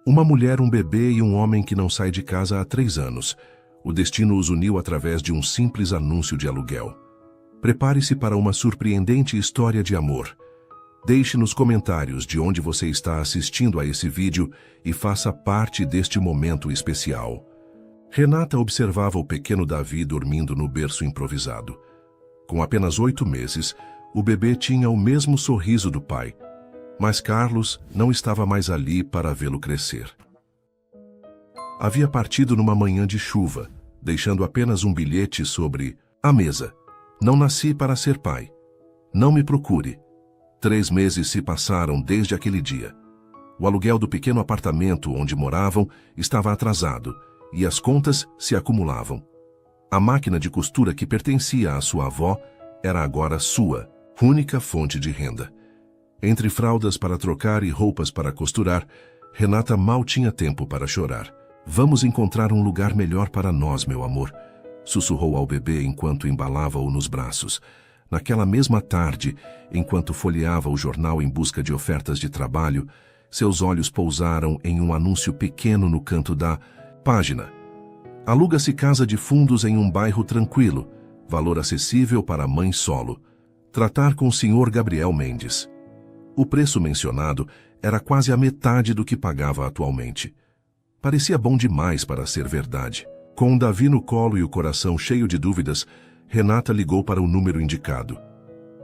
Uma mulher, um bebê e um homem que não sai de casa há 3 anos. O destino os uniu através de um simples anúncio de aluguel. Prepare-se para uma surpreendente história de amor. Deixe nos comentários de onde você está assistindo a esse vídeo e faça parte deste momento especial. Renata observava o pequeno Davi dormindo no berço improvisado. Com apenas 8 meses, o bebê tinha o mesmo sorriso do pai, mas Carlos não estava mais ali para vê-lo crescer. Havia partido numa manhã de chuva, deixando apenas um bilhete sobre a mesa. Não nasci para ser pai. Não me procure. 3 meses se passaram desde aquele dia. O aluguel do pequeno apartamento onde moravam estava atrasado e as contas se acumulavam. A máquina de costura que pertencia à sua avó era agora sua, única fonte de renda. Entre fraldas para trocar e roupas para costurar, Renata mal tinha tempo para chorar. Vamos encontrar um lugar melhor para nós, meu amor, sussurrou ao bebê enquanto embalava-o nos braços. Naquela mesma tarde, enquanto folheava o jornal em busca de ofertas de trabalho, seus olhos pousaram em um anúncio pequeno no canto da página. Aluga-se casa de fundos em um bairro tranquilo, valor acessível para mãe solo. Tratar com o Sr. Gabriel Mendes. O preço mencionado era quase a metade do que pagava atualmente. Parecia bom demais para ser verdade. Com Davi no colo e o coração cheio de dúvidas, Renata ligou para o número indicado.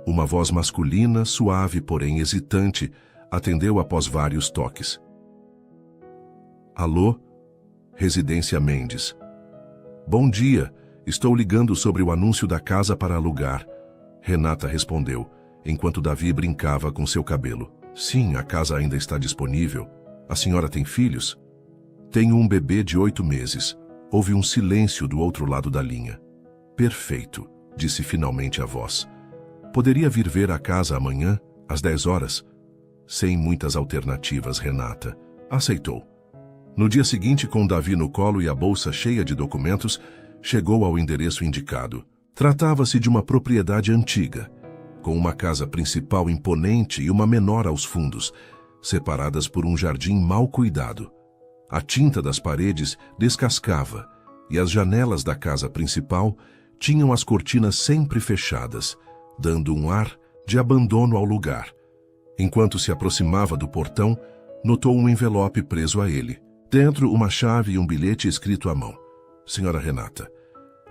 Uma voz masculina, suave, porém hesitante, atendeu após vários toques. Alô? Residência Mendes. Bom dia, estou ligando sobre o anúncio da casa para alugar. Renata respondeu, enquanto Davi brincava com seu cabelo. Sim, a casa ainda está disponível. A senhora tem filhos? Tenho um bebê de 8 meses. Houve um silêncio do outro lado da linha. Perfeito, disse finalmente a voz. Poderia vir ver a casa amanhã, às 10 horas? Sem muitas alternativas, Renata aceitou. No dia seguinte, com Davi no colo e a bolsa cheia de documentos, chegou ao endereço indicado. Tratava-se de uma propriedade antiga, com uma casa principal imponente e uma menor aos fundos, separadas por um jardim mal cuidado. A tinta das paredes descascava e as janelas da casa principal tinham as cortinas sempre fechadas, dando um ar de abandono ao lugar. Enquanto se aproximava do portão, notou um envelope preso a ele. Dentro, uma chave e um bilhete escrito à mão. Senhora Renata.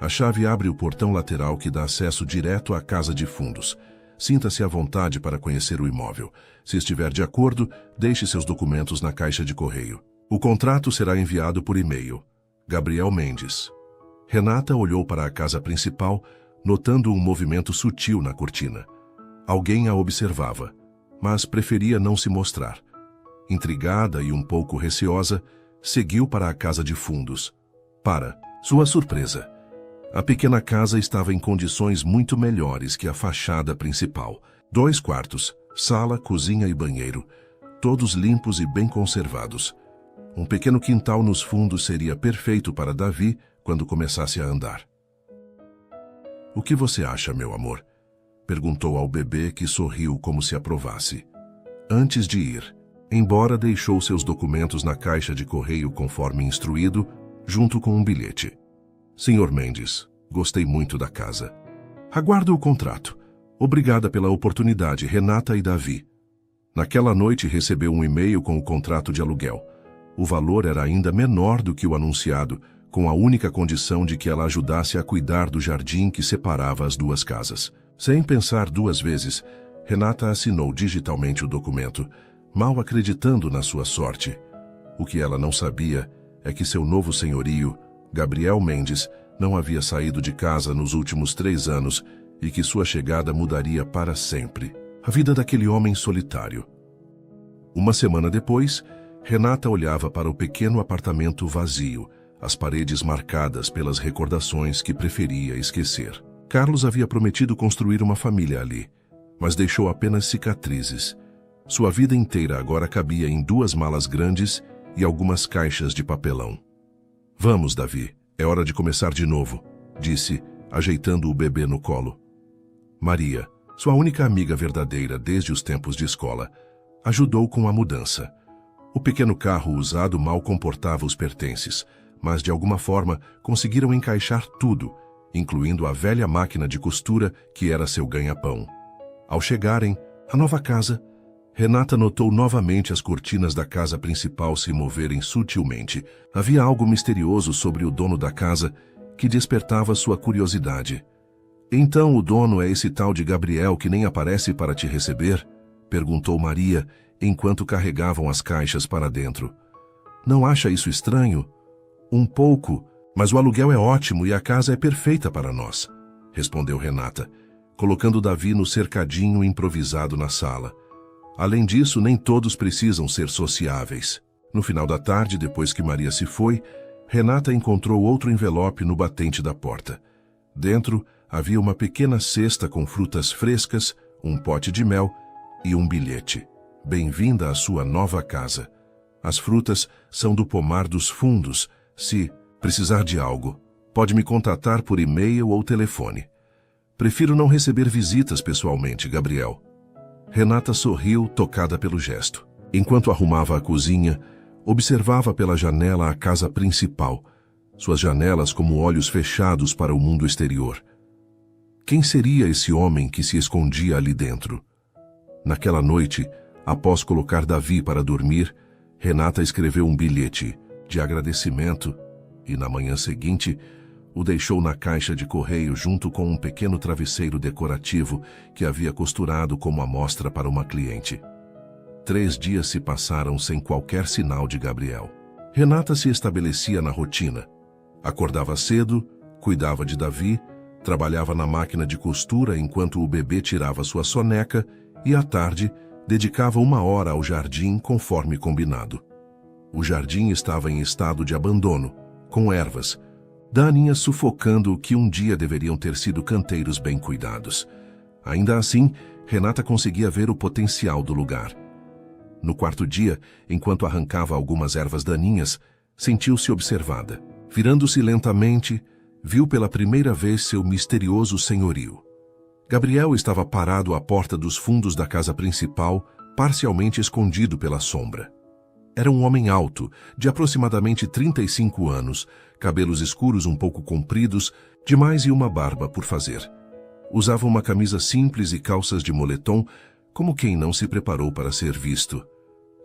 A chave abre o portão lateral que dá acesso direto à casa de fundos. Sinta-se à vontade para conhecer o imóvel. Se estiver de acordo, deixe seus documentos na caixa de correio. O contrato será enviado por e-mail. Gabriel Mendes. Renata olhou para a casa principal, notando um movimento sutil na cortina. Alguém a observava, mas preferia não se mostrar. Intrigada e um pouco receosa, seguiu para a casa de fundos. Para sua surpresa, a pequena casa estava em condições muito melhores que a fachada principal. 2 quartos, sala, cozinha e banheiro, todos limpos e bem conservados. Um pequeno quintal nos fundos seria perfeito para Davi quando começasse a andar. O que você acha, meu amor? Perguntou ao bebê, que sorriu como se aprovasse. Antes de ir, embora deixou seus documentos na caixa de correio conforme instruído, junto com um bilhete. Senhor Mendes, gostei muito da casa. Aguardo o contrato. Obrigada pela oportunidade, Renata e Davi. Naquela noite recebeu um e-mail com o contrato de aluguel. O valor era ainda menor do que o anunciado, com a única condição de que ela ajudasse a cuidar do jardim que separava as 2 casas. Sem pensar 2 vezes, Renata assinou digitalmente o documento, mal acreditando na sua sorte. O que ela não sabia é que seu novo senhorio, Gabriel Mendes, não havia saído de casa nos últimos 3 anos e que sua chegada mudaria para sempre a vida daquele homem solitário. Uma semana depois, Renata olhava para o pequeno apartamento vazio, as paredes marcadas pelas recordações que preferia esquecer. Carlos havia prometido construir uma família ali, mas deixou apenas cicatrizes. Sua vida inteira agora cabia em 2 malas grandes e algumas caixas de papelão. Vamos, Davi, é hora de começar de novo, disse, ajeitando o bebê no colo. Maria, sua única amiga verdadeira desde os tempos de escola, ajudou com a mudança. O pequeno carro usado mal comportava os pertences, mas de alguma forma conseguiram encaixar tudo, incluindo a velha máquina de costura que era seu ganha-pão. Ao chegarem à nova casa, Renata notou novamente as cortinas da casa principal se moverem sutilmente. Havia algo misterioso sobre o dono da casa que despertava sua curiosidade. "Então o dono é esse tal de Gabriel que nem aparece para te receber?" perguntou Maria, enquanto carregavam as caixas para dentro. "Não acha isso estranho?" "Um pouco, mas o aluguel é ótimo e a casa é perfeita para nós", respondeu Renata, colocando Davi no cercadinho improvisado na sala. Além disso, nem todos precisam ser sociáveis. No final da tarde, depois que Maria se foi, Renata encontrou outro envelope no batente da porta. Dentro havia uma pequena cesta com frutas frescas, um pote de mel e um bilhete. "Bem-vinda à sua nova casa. As frutas são do pomar dos fundos. Se precisar de algo, pode me contatar por e-mail ou telefone. Prefiro não receber visitas pessoalmente, Gabriel." Renata sorriu, tocada pelo gesto. Enquanto arrumava a cozinha, observava pela janela a casa principal, suas janelas como olhos fechados para o mundo exterior. Quem seria esse homem que se escondia ali dentro? Naquela noite, após colocar Davi para dormir, Renata escreveu um bilhete de agradecimento e, na manhã seguinte, o deixou na caixa de correio junto com um pequeno travesseiro decorativo que havia costurado como amostra para uma cliente. 3 dias se passaram sem qualquer sinal de Gabriel. Renata se estabelecia na rotina. Acordava cedo, cuidava de Davi, trabalhava na máquina de costura enquanto o bebê tirava sua soneca e, à tarde, dedicava 1 hora ao jardim conforme combinado. O jardim estava em estado de abandono, com ervas, daninhas sufocando o que um dia deveriam ter sido canteiros bem cuidados. Ainda assim, Renata conseguia ver o potencial do lugar. No 4º dia, enquanto arrancava algumas ervas daninhas, sentiu-se observada. Virando-se lentamente, viu pela primeira vez seu misterioso senhorio. Gabriel estava parado à porta dos fundos da casa principal, parcialmente escondido pela sombra. Era um homem alto, de aproximadamente 35 anos, cabelos escuros um pouco compridos, demais e uma barba por fazer. Usava uma camisa simples e calças de moletom, como quem não se preparou para ser visto.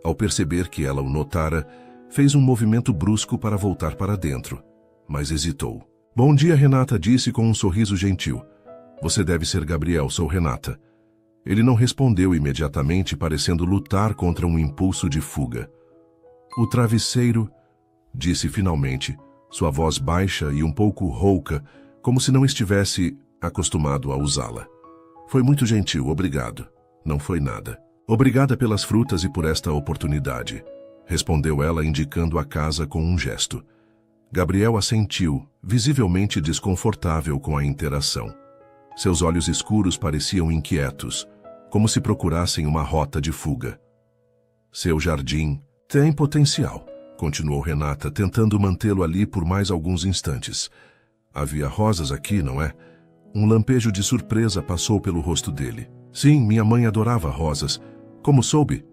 Ao perceber que ela o notara, fez um movimento brusco para voltar para dentro, mas hesitou. "Bom dia, Renata", disse com um sorriso gentil. "Você deve ser Gabriel, sou Renata." Ele não respondeu imediatamente, parecendo lutar contra um impulso de fuga. "O travesseiro", disse finalmente, sua voz baixa e um pouco rouca, como se não estivesse acostumado a usá-la. "Foi muito gentil, obrigado." "Não foi nada." "Obrigada pelas frutas e por esta oportunidade", respondeu ela, indicando a casa com um gesto. Gabriel assentiu, visivelmente desconfortável com a interação. Seus olhos escuros pareciam inquietos, como se procurassem uma rota de fuga. "Seu jardim tem potencial", continuou Renata, tentando mantê-lo ali por mais alguns instantes. "Havia rosas aqui, não é?" Um lampejo de surpresa passou pelo rosto dele. "Sim, minha mãe adorava rosas. Como soube?"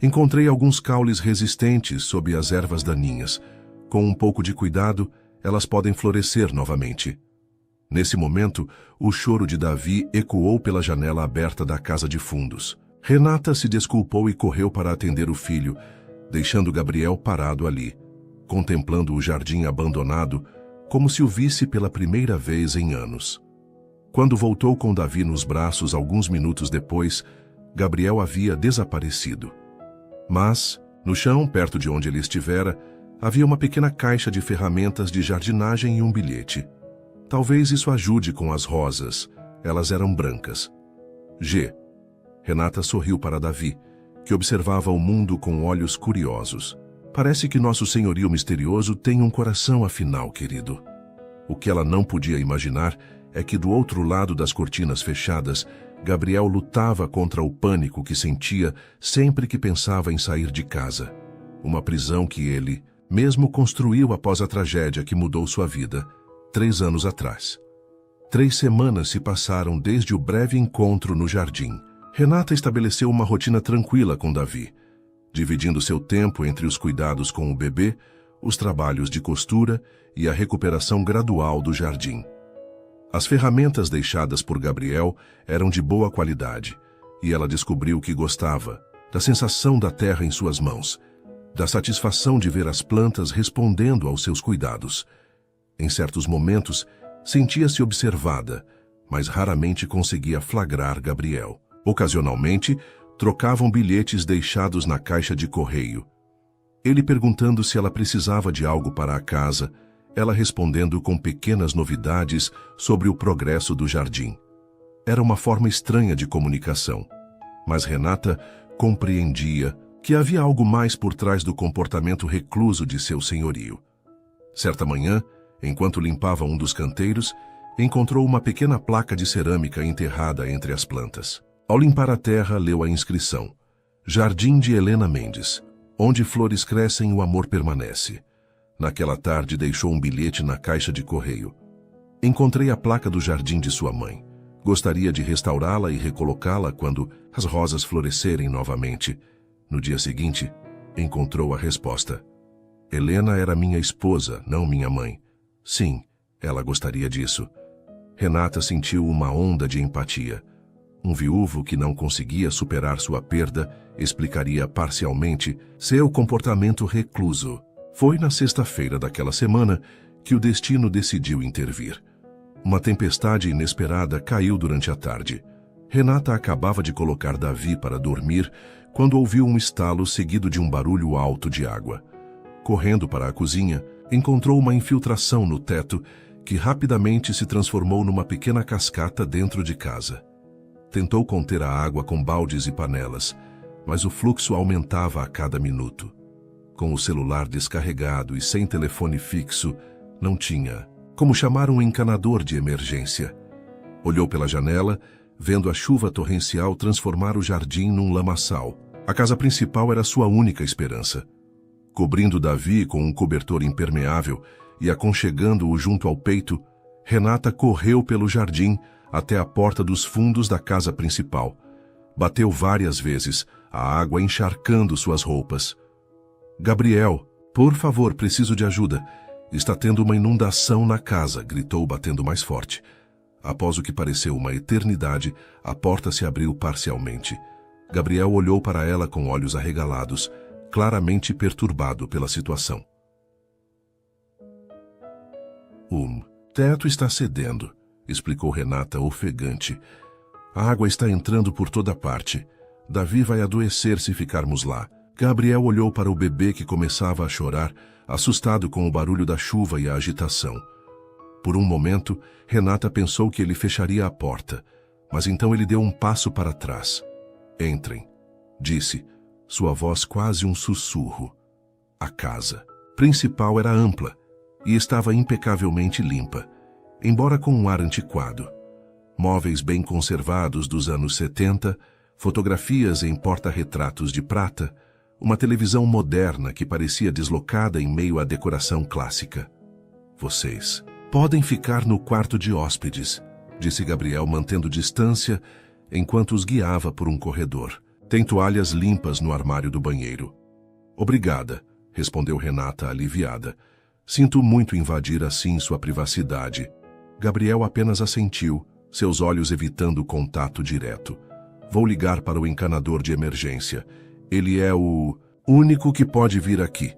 "Encontrei alguns caules resistentes sob as ervas daninhas. Com um pouco de cuidado, elas podem florescer novamente." Nesse momento, o choro de Davi ecoou pela janela aberta da casa de fundos. Renata se desculpou e correu para atender o filho, deixando Gabriel parado ali, contemplando o jardim abandonado, como se o visse pela primeira vez em anos. Quando voltou com Davi nos braços alguns minutos depois, Gabriel havia desaparecido. Mas, no chão, perto de onde ele estivera, havia uma pequena caixa de ferramentas de jardinagem e um bilhete. "Talvez isso ajude com as rosas. Elas eram brancas." G. Renata sorriu para Davi, que observava o mundo com olhos curiosos. "Parece que nosso senhorio misterioso tem um coração afinal, querido." O que ela não podia imaginar é que do outro lado das cortinas fechadas, Gabriel lutava contra o pânico que sentia sempre que pensava em sair de casa. Uma prisão que ele mesmo construiu após a tragédia que mudou sua vida, 3 anos atrás. 3 semanas se passaram desde o breve encontro no jardim. Renata estabeleceu uma rotina tranquila com Davi. dividindo seu tempo entre os cuidados com o bebê, os trabalhos de costura e a recuperação gradual do jardim. As ferramentas deixadas por Gabriel eram de boa qualidade, e ela descobriu que gostava da sensação da terra em suas mãos, da satisfação de ver as plantas respondendo aos seus cuidados. Em certos momentos, sentia-se observada, mas raramente conseguia flagrar Gabriel. Ocasionalmente, trocavam bilhetes deixados na caixa de correio. Ele perguntando se ela precisava de algo para a casa, ela respondendo com pequenas novidades sobre o progresso do jardim. Era uma forma estranha de comunicação, mas Renata compreendia que havia algo mais por trás do comportamento recluso de seu senhorio. Certa manhã, enquanto limpava um dos canteiros, encontrou uma pequena placa de cerâmica enterrada entre as plantas. Ao limpar a terra, leu a inscrição: Jardim de Helena Mendes. Onde flores crescem, o amor permanece. Naquela tarde, deixou um bilhete na caixa de correio. Encontrei a placa do jardim de sua mãe. Gostaria de restaurá-la e recolocá-la quando as rosas florescerem novamente. No dia seguinte, encontrou a resposta. Helena era minha esposa, não minha mãe. Sim, ela gostaria disso. Renata sentiu uma onda de empatia. Um viúvo que não conseguia superar sua perda explicaria parcialmente seu comportamento recluso. Foi na sexta-feira daquela semana que o destino decidiu intervir. Uma tempestade inesperada caiu durante a tarde. Renata acabava de colocar Davi para dormir quando ouviu um estalo seguido de um barulho alto de água. Correndo para a cozinha, encontrou uma infiltração no teto que rapidamente se transformou numa pequena cascata dentro de casa. Tentou conter a água com baldes e panelas, mas o fluxo aumentava a cada minuto. Com o celular descarregado e sem telefone fixo, não tinha como chamar um encanador de emergência. Olhou pela janela, vendo a chuva torrencial transformar o jardim num lamaçal. A casa principal era sua única esperança. Cobrindo Davi com um cobertor impermeável e aconchegando-o junto ao peito, Renata correu pelo jardim até a porta dos fundos da casa principal. Bateu várias vezes, a água encharcando suas roupas. Gabriel, por favor, preciso de ajuda. Está tendo uma inundação na casa, gritou batendo mais forte. Após o que pareceu uma eternidade, a porta se abriu parcialmente. Gabriel olhou para ela com olhos arregalados, claramente perturbado pela situação. O teto está cedendo, explicou Renata ofegante. A água está entrando por toda parte. Davi vai adoecer se ficarmos lá. Gabriel olhou para o bebê que começava a chorar, assustado com o barulho da chuva e a agitação. Por um momento, Renata pensou que ele fecharia a porta, mas então ele deu um passo para trás. Entrem, disse, sua voz quase um sussurro. A casa principal era ampla e estava impecavelmente limpa, embora com um ar antiquado. Móveis bem conservados dos anos 70, fotografias em porta-retratos de prata, uma televisão moderna que parecia deslocada em meio à decoração clássica. Vocês podem ficar no quarto de hóspedes, disse Gabriel mantendo distância enquanto os guiava por um corredor. Tem toalhas limpas no armário do banheiro. Obrigada, respondeu Renata aliviada. Sinto muito invadir assim sua privacidade. Gabriel apenas assentiu, seus olhos evitando o contato direto. Vou ligar para o encanador de emergência. Ele é o único que pode vir aqui.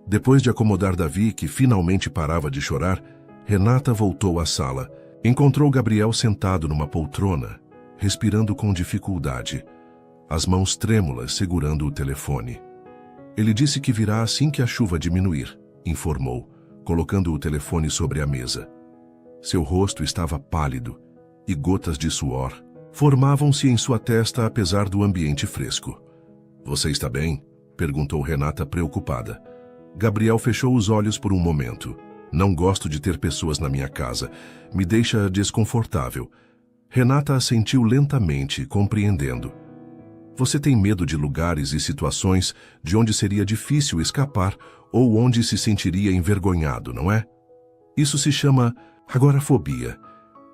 Depois de acomodar Davi, que finalmente parava de chorar, Renata voltou à sala. Encontrou Gabriel sentado numa poltrona, respirando com dificuldade, as mãos trêmulas segurando o telefone. Ele disse que virá assim que a chuva diminuir, informou, colocando o telefone sobre a mesa. Seu rosto estava pálido e gotas de suor formavam-se em sua testa apesar do ambiente fresco. Você está bem? Perguntou Renata preocupada. Gabriel fechou os olhos por um momento. Não gosto de ter pessoas na minha casa. Me deixa desconfortável. Renata assentiu lentamente, compreendendo. Você tem medo de lugares e situações de onde seria difícil escapar ou onde se sentiria envergonhado, não é? Isso se chama agorafobia.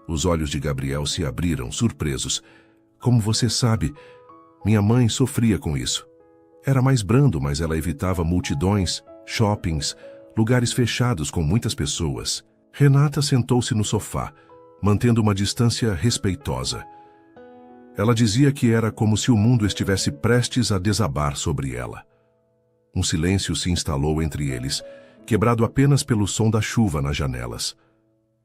Os olhos de Gabriel se abriram, surpresos. Como você sabe, minha mãe sofria com isso. Era mais brando, mas ela evitava multidões, shoppings, lugares fechados com muitas pessoas. Renata sentou-se no sofá, mantendo uma distância respeitosa. Ela dizia que era como se o mundo estivesse prestes a desabar sobre ela. Um silêncio se instalou entre eles, quebrado apenas pelo som da chuva nas janelas.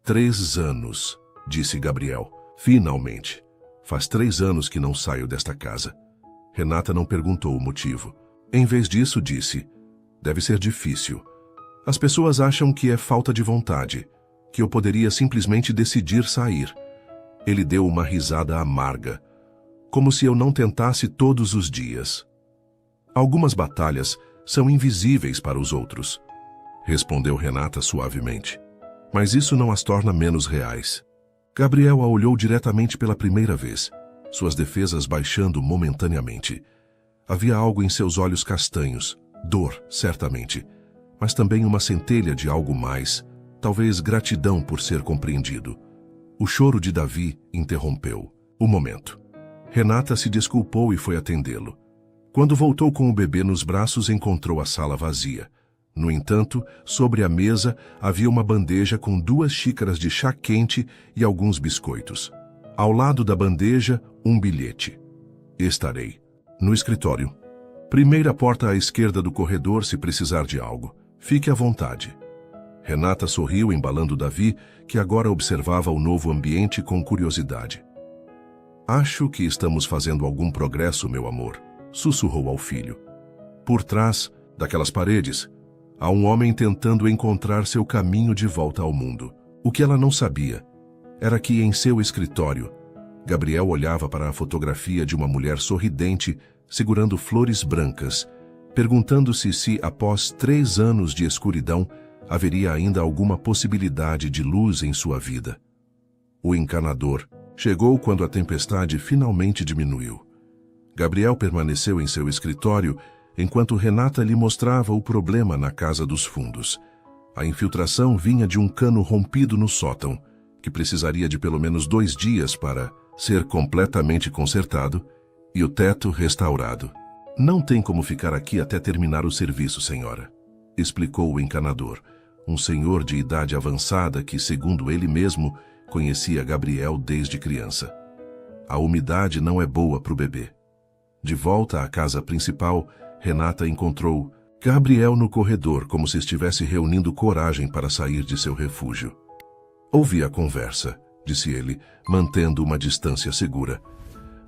3 anos, disse Gabriel. Finalmente. Faz 3 anos que não saio desta casa. Renata não perguntou o motivo. Em vez disso, disse: deve ser difícil. As pessoas acham que é falta de vontade, que eu poderia simplesmente decidir sair. Ele deu uma risada amarga, como se eu não tentasse todos os dias. Algumas batalhas são invisíveis para os outros, respondeu Renata suavemente. Mas isso não as torna menos reais. Gabriel a olhou diretamente pela primeira vez, suas defesas baixando momentaneamente. Havia algo em seus olhos castanhos, dor, certamente, mas também uma centelha de algo mais, talvez gratidão por ser compreendido. O choro de Davi interrompeu o momento. Renata se desculpou e foi atendê-lo. Quando voltou com o bebê nos braços, encontrou a sala vazia. No entanto, sobre a mesa havia uma bandeja com 2 xícaras de chá quente e alguns biscoitos. Ao lado da bandeja, um bilhete. Estarei no escritório. Primeira porta à esquerda do corredor se precisar de algo. Fique à vontade. Renata sorriu, embalando Davi, que agora observava o novo ambiente com curiosidade. Acho que estamos fazendo algum progresso, meu amor, sussurrou ao filho. Por trás daquelas paredes, há um homem tentando encontrar seu caminho de volta ao mundo. O que ela não sabia era que em seu escritório, Gabriel olhava para a fotografia de uma mulher sorridente segurando flores brancas, perguntando-se se, após 3 anos de escuridão, haveria ainda alguma possibilidade de luz em sua vida. O encanador chegou quando a tempestade finalmente diminuiu. Gabriel permaneceu em seu escritório enquanto Renata lhe mostrava o problema na casa dos fundos. A infiltração vinha de um cano rompido no sótão, que precisaria de pelo menos 2 dias para ser completamente consertado e o teto restaurado. Não tem como ficar aqui até terminar o serviço, senhora, explicou o encanador, um senhor de idade avançada que, segundo ele mesmo, conhecia Gabriel desde criança. A umidade não é boa para o bebê. De volta à casa principal, Renata encontrou Gabriel no corredor, como se estivesse reunindo coragem para sair de seu refúgio. Ouvi a conversa, disse ele, mantendo uma distância segura.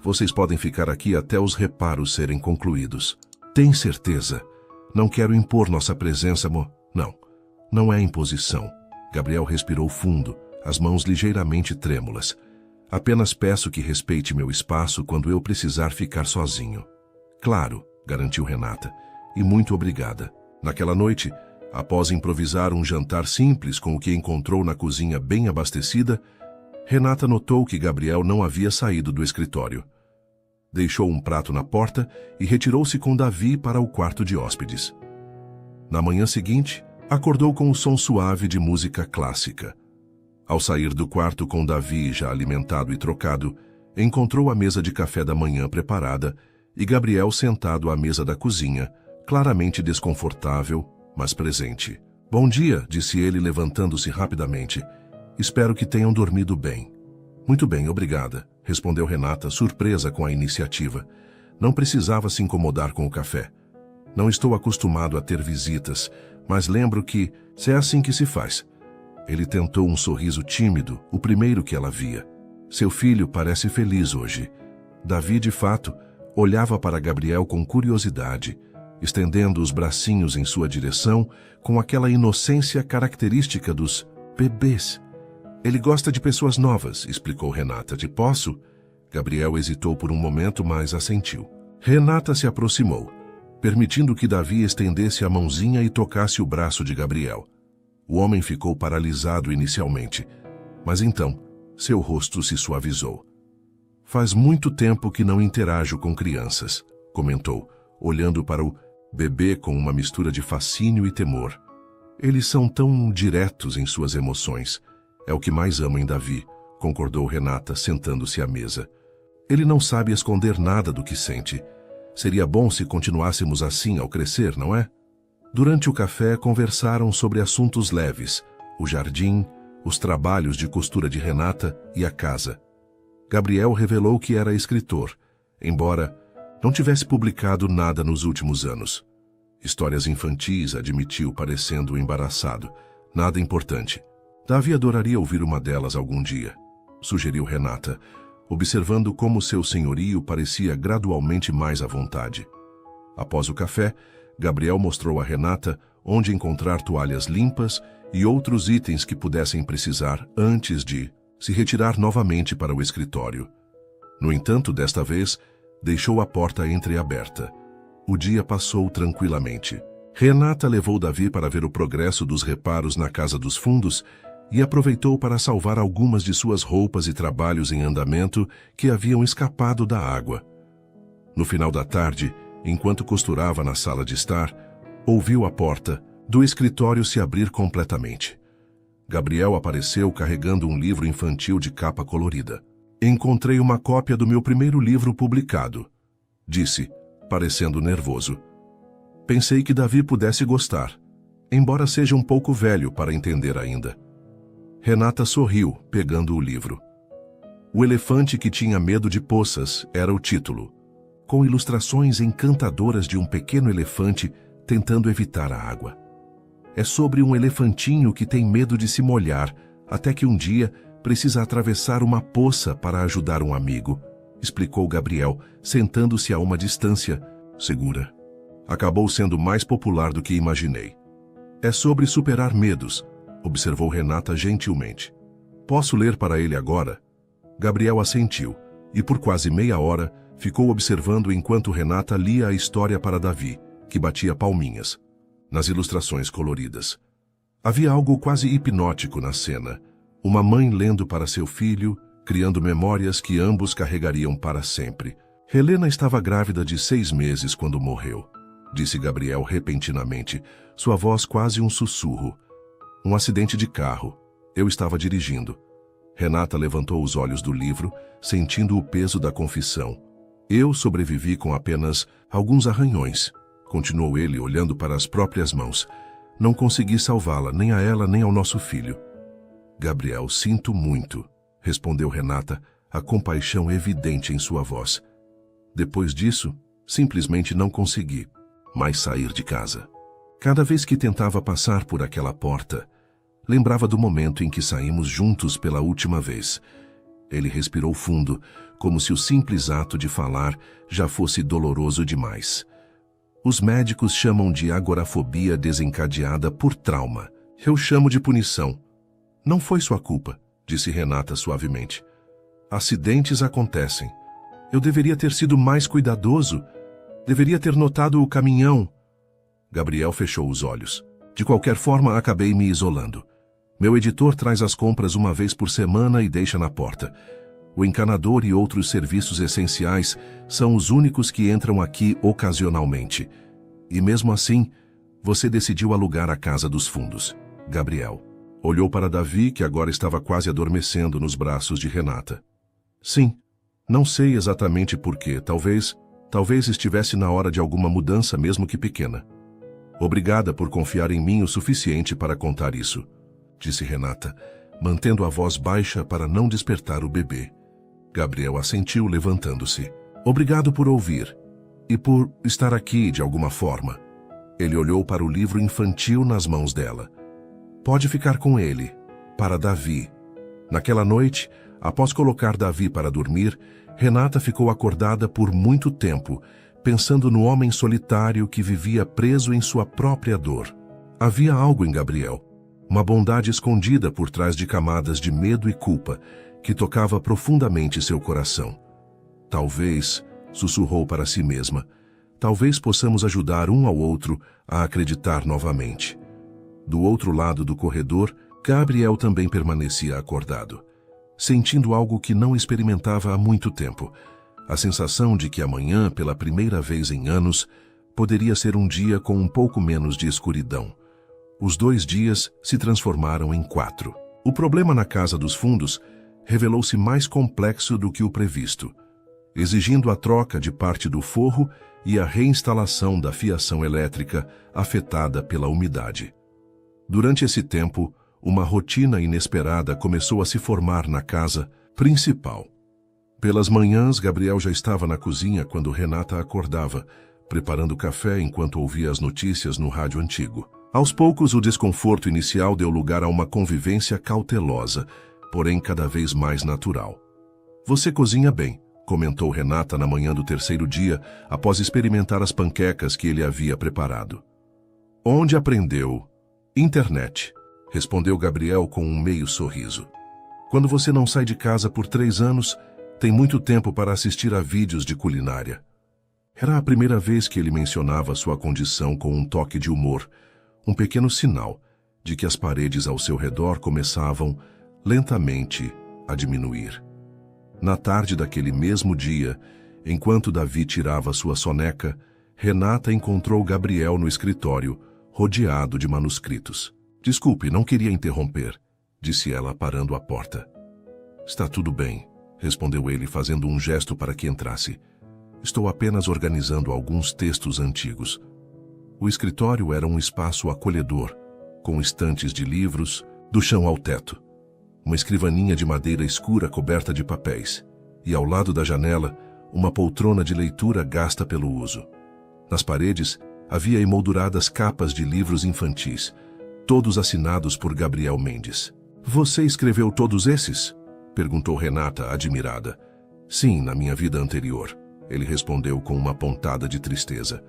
Vocês podem ficar aqui até os reparos serem concluídos. Tem certeza? Não quero impor nossa presença, Não é imposição. Gabriel respirou fundo, as mãos ligeiramente trêmulas. Apenas peço que respeite meu espaço quando eu precisar ficar sozinho. Claro, garantiu Renata, e muito obrigada. Naquela noite, após improvisar um jantar simples com o que encontrou na cozinha bem abastecida, Renata notou que Gabriel não havia saído do escritório. Deixou um prato na porta e retirou-se com Davi para o quarto de hóspedes. Na manhã seguinte, acordou com o som suave de música clássica. Ao sair do quarto com Davi já alimentado e trocado, encontrou a mesa de café da manhã preparada e Gabriel sentado à mesa da cozinha, claramente desconfortável, mas presente. Bom dia, disse ele levantando-se rapidamente. Espero que tenham dormido bem. Muito bem, obrigada, respondeu Renata, surpresa com a iniciativa. Não precisava se incomodar com o café. Não estou acostumado a ter visitas, mas lembro que é assim que se faz. Ele tentou um sorriso tímido, o primeiro que ela via. Seu filho parece feliz hoje. Davi, de fato, olhava para Gabriel com curiosidade, estendendo os bracinhos em sua direção com aquela inocência característica dos bebês. Ele gosta de pessoas novas, explicou Renata. De posso? Gabriel hesitou por um momento, mas assentiu. Renata se aproximou, permitindo que Davi estendesse a mãozinha e tocasse o braço de Gabriel. O homem ficou paralisado inicialmente, mas então seu rosto se suavizou. Faz muito tempo que não interajo com crianças, comentou, olhando para o bebê com uma mistura de fascínio e temor. Eles são tão diretos em suas emoções. É o que mais amo em Davi, concordou Renata, sentando-se à mesa. Ele não sabe esconder nada do que sente. Seria bom se continuássemos assim ao crescer, não é? Durante o café, conversaram sobre assuntos leves, o jardim, os trabalhos de costura de Renata e a casa. Gabriel revelou que era escritor, embora não tivesse publicado nada nos últimos anos. Histórias infantis, admitiu, parecendo embaraçado. Nada importante. Davi adoraria ouvir uma delas algum dia, sugeriu Renata, observando como seu senhorio parecia gradualmente mais à vontade. Após o café, Gabriel mostrou a Renata onde encontrar toalhas limpas e outros itens que pudessem precisar antes de se retirar novamente para o escritório. No entanto, desta vez, deixou a porta entreaberta. O dia passou tranquilamente. Renata levou Davi para ver o progresso dos reparos na Casa dos Fundos e aproveitou para salvar algumas de suas roupas e trabalhos em andamento que haviam escapado da água. No final da tarde, enquanto costurava na sala de estar, ouviu a porta do escritório se abrir completamente. Gabriel apareceu carregando um livro infantil de capa colorida. Encontrei uma cópia do meu primeiro livro publicado, disse, parecendo nervoso. Pensei que Davi pudesse gostar, embora seja um pouco velho para entender ainda. Renata sorriu, pegando o livro. O elefante que tinha medo de poças era o título, com ilustrações encantadoras de um pequeno elefante tentando evitar a água. É sobre um elefantinho que tem medo de se molhar, até que um dia precisa atravessar uma poça para ajudar um amigo, explicou Gabriel, sentando-se a uma distância segura. Acabou sendo mais popular do que imaginei. É sobre superar medos, observou Renata gentilmente. Posso ler para ele agora? Gabriel assentiu, e por quase meia hora ficou observando enquanto Renata lia a história para Davi, que batia palminhas, nas ilustrações coloridas. Havia algo quase hipnótico na cena. Uma mãe lendo para seu filho, criando memórias que ambos carregariam para sempre. Helena estava grávida de 6 meses quando morreu, disse Gabriel repentinamente, sua voz quase um sussurro. Um acidente de carro. Eu estava dirigindo. Renata levantou os olhos do livro, sentindo o peso da confissão. Eu sobrevivi com apenas alguns arranhões, continuou ele olhando para as próprias mãos. Não consegui salvá-la, nem a ela, nem ao nosso filho. Gabriel, sinto muito, respondeu Renata, a compaixão evidente em sua voz. Depois disso, simplesmente não consegui mais sair de casa. Cada vez que tentava passar por aquela porta, lembrava do momento em que saímos juntos pela última vez. Ele respirou fundo, como se o simples ato de falar já fosse doloroso demais. Os médicos chamam de agorafobia desencadeada por trauma. Eu chamo de punição. Não foi sua culpa, disse Renata suavemente. Acidentes acontecem. Eu deveria ter sido mais cuidadoso. Deveria ter notado o caminhão. Gabriel fechou os olhos. De qualquer forma, acabei me isolando. Meu editor traz as compras uma vez por semana e deixa na porta. O encanador e outros serviços essenciais são os únicos que entram aqui ocasionalmente. E mesmo assim, você decidiu alugar a Casa dos Fundos. Gabriel olhou para Davi, que agora estava quase adormecendo nos braços de Renata. Sim, não sei exatamente por quê. Talvez estivesse na hora de alguma mudança, mesmo que pequena. Obrigada por confiar em mim o suficiente para contar isso, disse Renata, mantendo a voz baixa para não despertar o bebê. Gabriel assentiu, levantando-se. Obrigado por ouvir e por estar aqui de alguma forma. Ele olhou para o livro infantil nas mãos dela. Pode ficar com ele, para Davi. Naquela noite, após colocar Davi para dormir, Renata ficou acordada por muito tempo, pensando no homem solitário que vivia preso em sua própria dor. Havia algo em Gabriel, uma bondade escondida por trás de camadas de medo e culpa, que tocava profundamente seu coração. Talvez, sussurrou para si mesma, talvez possamos ajudar um ao outro a acreditar novamente. Do outro lado do corredor, Gabriel também permanecia acordado, sentindo algo que não experimentava há muito tempo, a sensação de que amanhã, pela primeira vez em anos, poderia ser um dia com um pouco menos de escuridão. Os 2 dias se transformaram em 4. O problema na Casa dos Fundos revelou-se mais complexo do que o previsto, exigindo a troca de parte do forro e a reinstalação da fiação elétrica afetada pela umidade. Durante esse tempo, uma rotina inesperada começou a se formar na casa principal. Pelas manhãs, Gabriel já estava na cozinha quando Renata acordava, preparando café enquanto ouvia as notícias no rádio antigo. Aos poucos, o desconforto inicial deu lugar a uma convivência cautelosa, porém cada vez mais natural. "Você cozinha bem", comentou Renata na manhã do terceiro dia, após experimentar as panquecas que ele havia preparado. "Onde aprendeu?" "Internet", respondeu Gabriel com um meio sorriso. "Quando você não sai de casa por 3 anos, tem muito tempo para assistir a vídeos de culinária." Era a primeira vez que ele mencionava sua condição com um toque de humor, um pequeno sinal de que as paredes ao seu redor começavam, lentamente, a diminuir. Na tarde daquele mesmo dia, enquanto Davi tirava sua soneca, Renata encontrou Gabriel no escritório, rodeado de manuscritos. "Desculpe, não queria interromper", disse ela, parando à porta. "Está tudo bem", respondeu ele, fazendo um gesto para que entrasse. "Estou apenas organizando alguns textos antigos." O escritório era um espaço acolhedor, com estantes de livros, do chão ao teto. Uma escrivaninha de madeira escura coberta de papéis, e ao lado da janela, uma poltrona de leitura gasta pelo uso. Nas paredes, havia emolduradas capas de livros infantis, todos assinados por Gabriel Mendes. "Você escreveu todos esses?" perguntou Renata, admirada. "Sim, na minha vida anterior", ele respondeu com uma pontada de tristeza.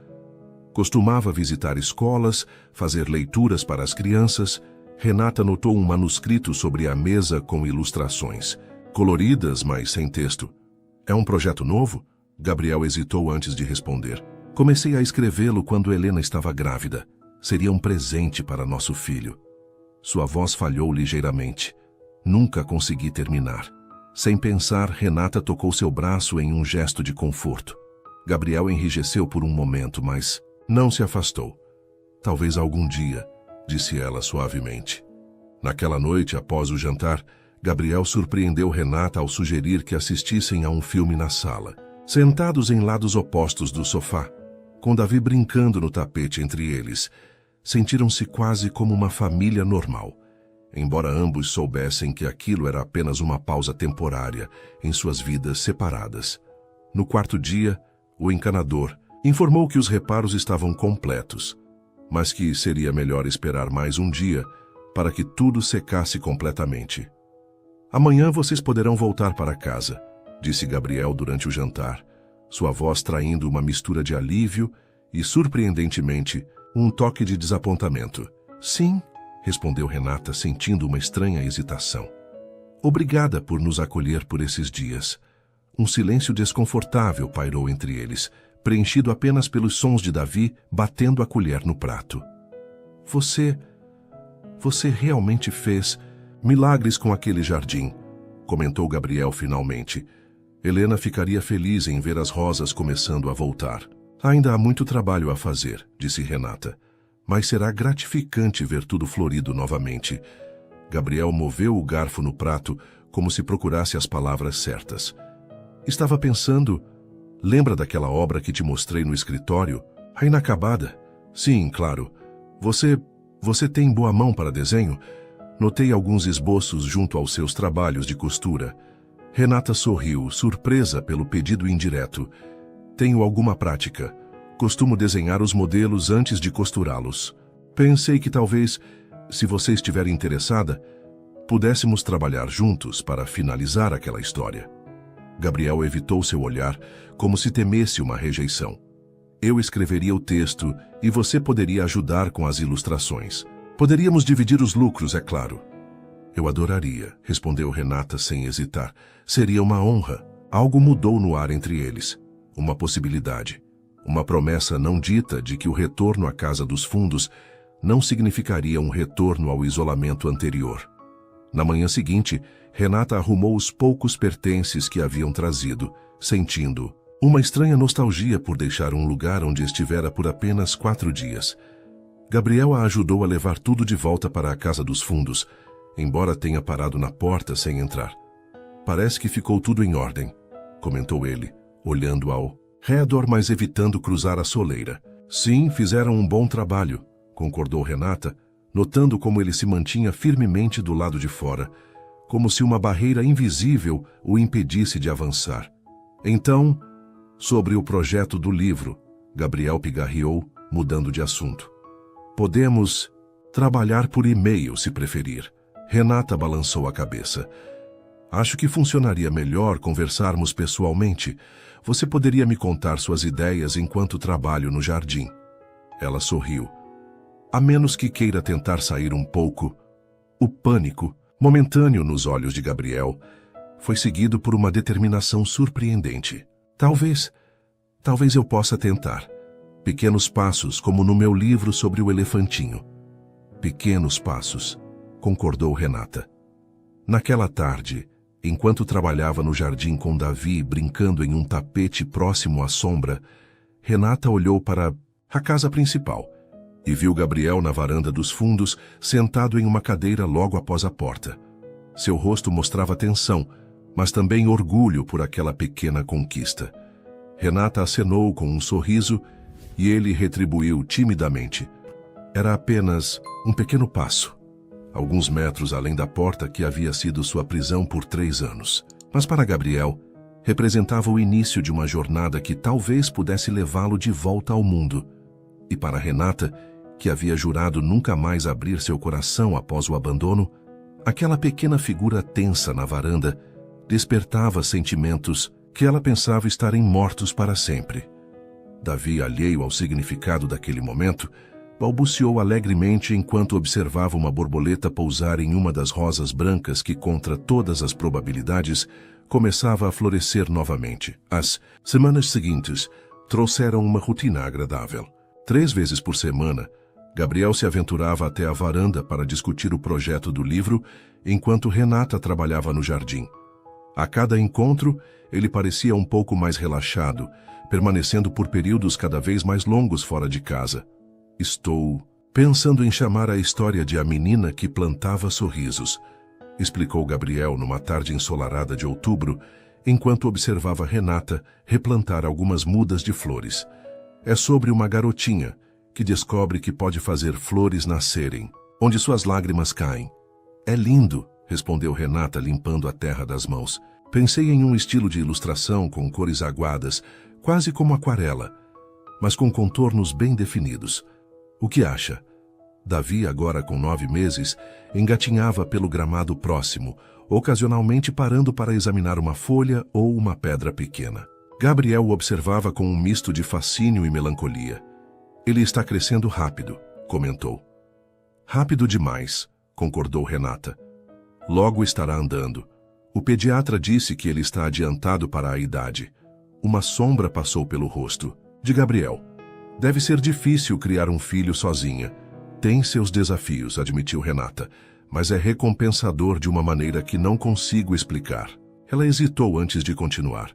Costumava visitar escolas, fazer leituras para as crianças. Renata notou um manuscrito sobre a mesa com ilustrações, coloridas, mas sem texto. "É um projeto novo?" Gabriel hesitou antes de responder. "Comecei a escrevê-lo quando Helena estava grávida. Seria um presente para nosso filho." Sua voz falhou ligeiramente. "Nunca consegui terminar." Sem pensar, Renata tocou seu braço em um gesto de conforto. Gabriel enrijeceu por um momento, mas não se afastou. "Talvez algum dia", disse ela suavemente. Naquela noite, após o jantar, Gabriel surpreendeu Renata ao sugerir que assistissem a um filme na sala. Sentados em lados opostos do sofá, com Davi brincando no tapete entre eles, sentiram-se quase como uma família normal, embora ambos soubessem que aquilo era apenas uma pausa temporária em suas vidas separadas. No quarto dia, o encanador informou que os reparos estavam completos, mas que seria melhor esperar mais um dia para que tudo secasse completamente. "Amanhã vocês poderão voltar para casa", disse Gabriel durante o jantar, sua voz traindo uma mistura de alívio e, surpreendentemente, um toque de desapontamento. "Sim", respondeu Renata, sentindo uma estranha hesitação. "Obrigada por nos acolher por esses dias." Um silêncio desconfortável pairou entre eles, preenchido apenas pelos sons de Davi batendo a colher no prato. Você realmente fez milagres com aquele jardim", comentou Gabriel finalmente. Helena ficaria feliz em ver as rosas começando a voltar. "Ainda há muito trabalho a fazer", disse Renata, "mas será gratificante ver tudo florido novamente." Gabriel moveu o garfo no prato como se procurasse as palavras certas. "Estava pensando... Lembra daquela obra que te mostrei no escritório? A inacabada?" "Sim, claro. Você tem boa mão para desenho? Notei alguns esboços junto aos seus trabalhos de costura." Renata sorriu, surpresa pelo pedido indireto. "Tenho alguma prática. Costumo desenhar os modelos antes de costurá-los. Pensei que talvez, se você estiver interessada, pudéssemos trabalhar juntos para finalizar aquela história." Gabriel evitou seu olhar, como se temesse uma rejeição. "Eu escreveria o texto e você poderia ajudar com as ilustrações. Poderíamos dividir os lucros, é claro." "Eu adoraria", respondeu Renata sem hesitar. "Seria uma honra." Algo mudou no ar entre eles. Uma possibilidade. Uma promessa não dita de que o retorno à casa dos fundos não significaria um retorno ao isolamento anterior. Na manhã seguinte, Renata arrumou os poucos pertences que haviam trazido, sentindo uma estranha nostalgia por deixar um lugar onde estivera por apenas 4 dias. Gabriel a ajudou a levar tudo de volta para a casa dos fundos, embora tenha parado na porta sem entrar. "Parece que ficou tudo em ordem", comentou ele, olhando ao redor, mas evitando cruzar a soleira. Sim, fizeram um bom trabalho, concordou Renata, notando como ele se mantinha firmemente do lado de fora, como se uma barreira invisível o impedisse de avançar. Então, sobre o projeto do livro, Gabriel pigarreou, mudando de assunto. Podemos trabalhar por e-mail, se preferir. Renata balançou a cabeça. Acho que funcionaria melhor conversarmos pessoalmente. Você poderia me contar suas ideias enquanto trabalho no jardim. Ela sorriu. A menos que queira tentar sair um pouco. O pânico, momentâneo nos olhos de Gabriel, foi seguido por uma determinação surpreendente. Talvez eu possa tentar. Pequenos passos, como no meu livro sobre o elefantinho. Pequenos passos, concordou Renata. Naquela tarde, enquanto trabalhava no jardim com Davi brincando em um tapete próximo à sombra, Renata olhou para a casa principal e viu Gabriel na varanda dos fundos, sentado em uma cadeira logo após a porta. Seu rosto mostrava tensão, mas também orgulho por aquela pequena conquista. Renata acenou com um sorriso e ele retribuiu timidamente. Era apenas um pequeno passo, alguns metros além da porta que havia sido sua prisão por 3 anos. Mas para Gabriel, representava o início de uma jornada que talvez pudesse levá-lo de volta ao mundo. E para Renata, que havia jurado nunca mais abrir seu coração após o abandono, aquela pequena figura tensa na varanda despertava sentimentos que ela pensava estarem mortos para sempre. Davi, alheio ao significado daquele momento, balbuciou alegremente enquanto observava uma borboleta pousar em uma das rosas brancas que, contra todas as probabilidades, começava a florescer novamente. As semanas seguintes trouxeram uma rotina agradável. 3 vezes por semana, Gabriel se aventurava até a varanda para discutir o projeto do livro, enquanto Renata trabalhava no jardim. A cada encontro, ele parecia um pouco mais relaxado, permanecendo por períodos cada vez mais longos fora de casa. Estou pensando em chamar a história de A Menina que Plantava Sorrisos, explicou Gabriel numa tarde ensolarada de outubro, enquanto observava Renata replantar algumas mudas de flores. É sobre uma garotinha que descobre que pode fazer flores nascerem, onde suas lágrimas caem. É lindo, respondeu Renata limpando a terra das mãos. Pensei em um estilo de ilustração com cores aguadas, quase como aquarela, mas com contornos bem definidos. O que acha? Davi, agora com 9 meses, engatinhava pelo gramado próximo, ocasionalmente parando para examinar uma folha ou uma pedra pequena. Gabriel o observava com um misto de fascínio e melancolia. Ele está crescendo rápido, comentou. Rápido demais, concordou Renata. Logo estará andando. O pediatra disse que ele está adiantado para a idade. Uma sombra passou pelo rosto de Gabriel. Deve ser difícil criar um filho sozinha. Tem seus desafios, admitiu Renata, mas é recompensador de uma maneira que não consigo explicar. Ela hesitou antes de continuar.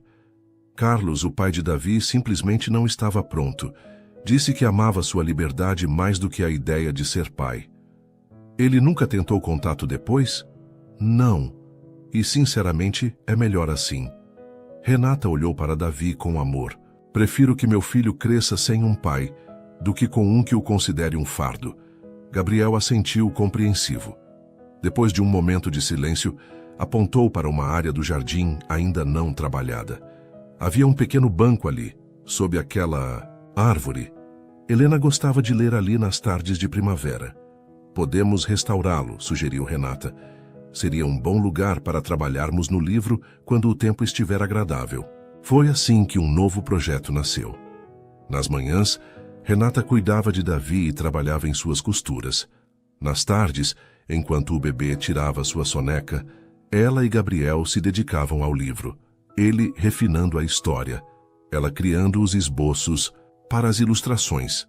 Carlos, o pai de Davi, simplesmente não estava pronto. Disse que amava sua liberdade mais do que a ideia de ser pai. Ele nunca tentou contato depois? Não. E, sinceramente, é melhor assim. Renata olhou para Davi com amor. Prefiro que meu filho cresça sem um pai, do que com um que o considere um fardo. Gabriel assentiu compreensivo. Depois de um momento de silêncio, apontou para uma área do jardim ainda não trabalhada. Havia um pequeno banco ali, sob aquela árvore. Helena gostava de ler ali nas tardes de primavera. Podemos restaurá-lo, sugeriu Renata. Seria um bom lugar para trabalharmos no livro quando o tempo estiver agradável. Foi assim que um novo projeto nasceu. Nas manhãs, Renata cuidava de Davi e trabalhava em suas costuras. Nas tardes, enquanto o bebê tirava sua soneca, ela e Gabriel se dedicavam ao livro. Ele refinando a história, ela criando os esboços para as ilustrações.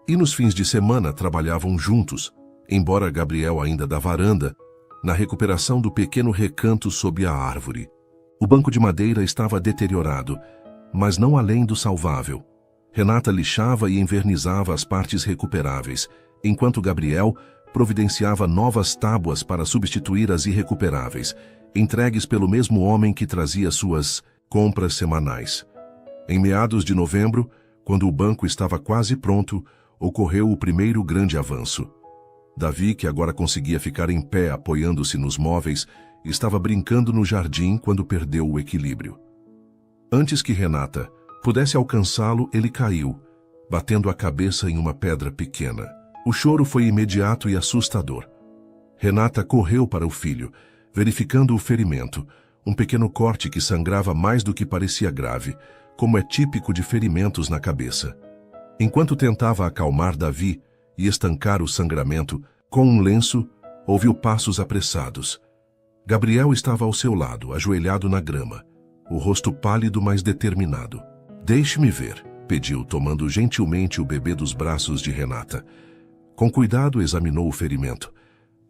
E nos fins de semana trabalhavam juntos, embora Gabriel ainda da varanda, na recuperação do pequeno recanto sob a árvore. O banco de madeira estava deteriorado, mas não além do salvável. Renata lixava e envernizava as partes recuperáveis, enquanto Gabriel providenciava novas tábuas para substituir as irrecuperáveis, entregues pelo mesmo homem que trazia suas compras semanais. Em meados de novembro, quando o banco estava quase pronto, ocorreu o primeiro grande avanço. Davi, que agora conseguia ficar em pé apoiando-se nos móveis, estava brincando no jardim quando perdeu o equilíbrio. Antes que Renata pudesse alcançá-lo, ele caiu, batendo a cabeça em uma pedra pequena. O choro foi imediato e assustador. Renata correu para o filho, verificando o ferimento, um pequeno corte que sangrava mais do que parecia grave, como é típico de ferimentos na cabeça. Enquanto tentava acalmar Davi e estancar o sangramento, com um lenço, ouviu passos apressados. Gabriel estava ao seu lado, ajoelhado na grama, o rosto pálido, mas determinado. "Deixe-me ver", pediu, tomando gentilmente o bebê dos braços de Renata. Com cuidado examinou o ferimento.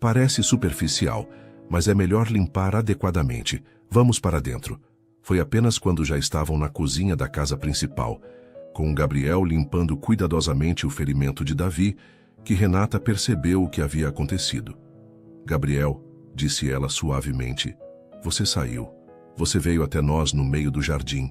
"Parece superficial, mas é melhor limpar adequadamente. Vamos para dentro." Foi apenas quando já estavam na cozinha da casa principal, com Gabriel limpando cuidadosamente o ferimento de Davi, que Renata percebeu o que havia acontecido. "Gabriel", disse ela suavemente, "você saiu. Você veio até nós no meio do jardim."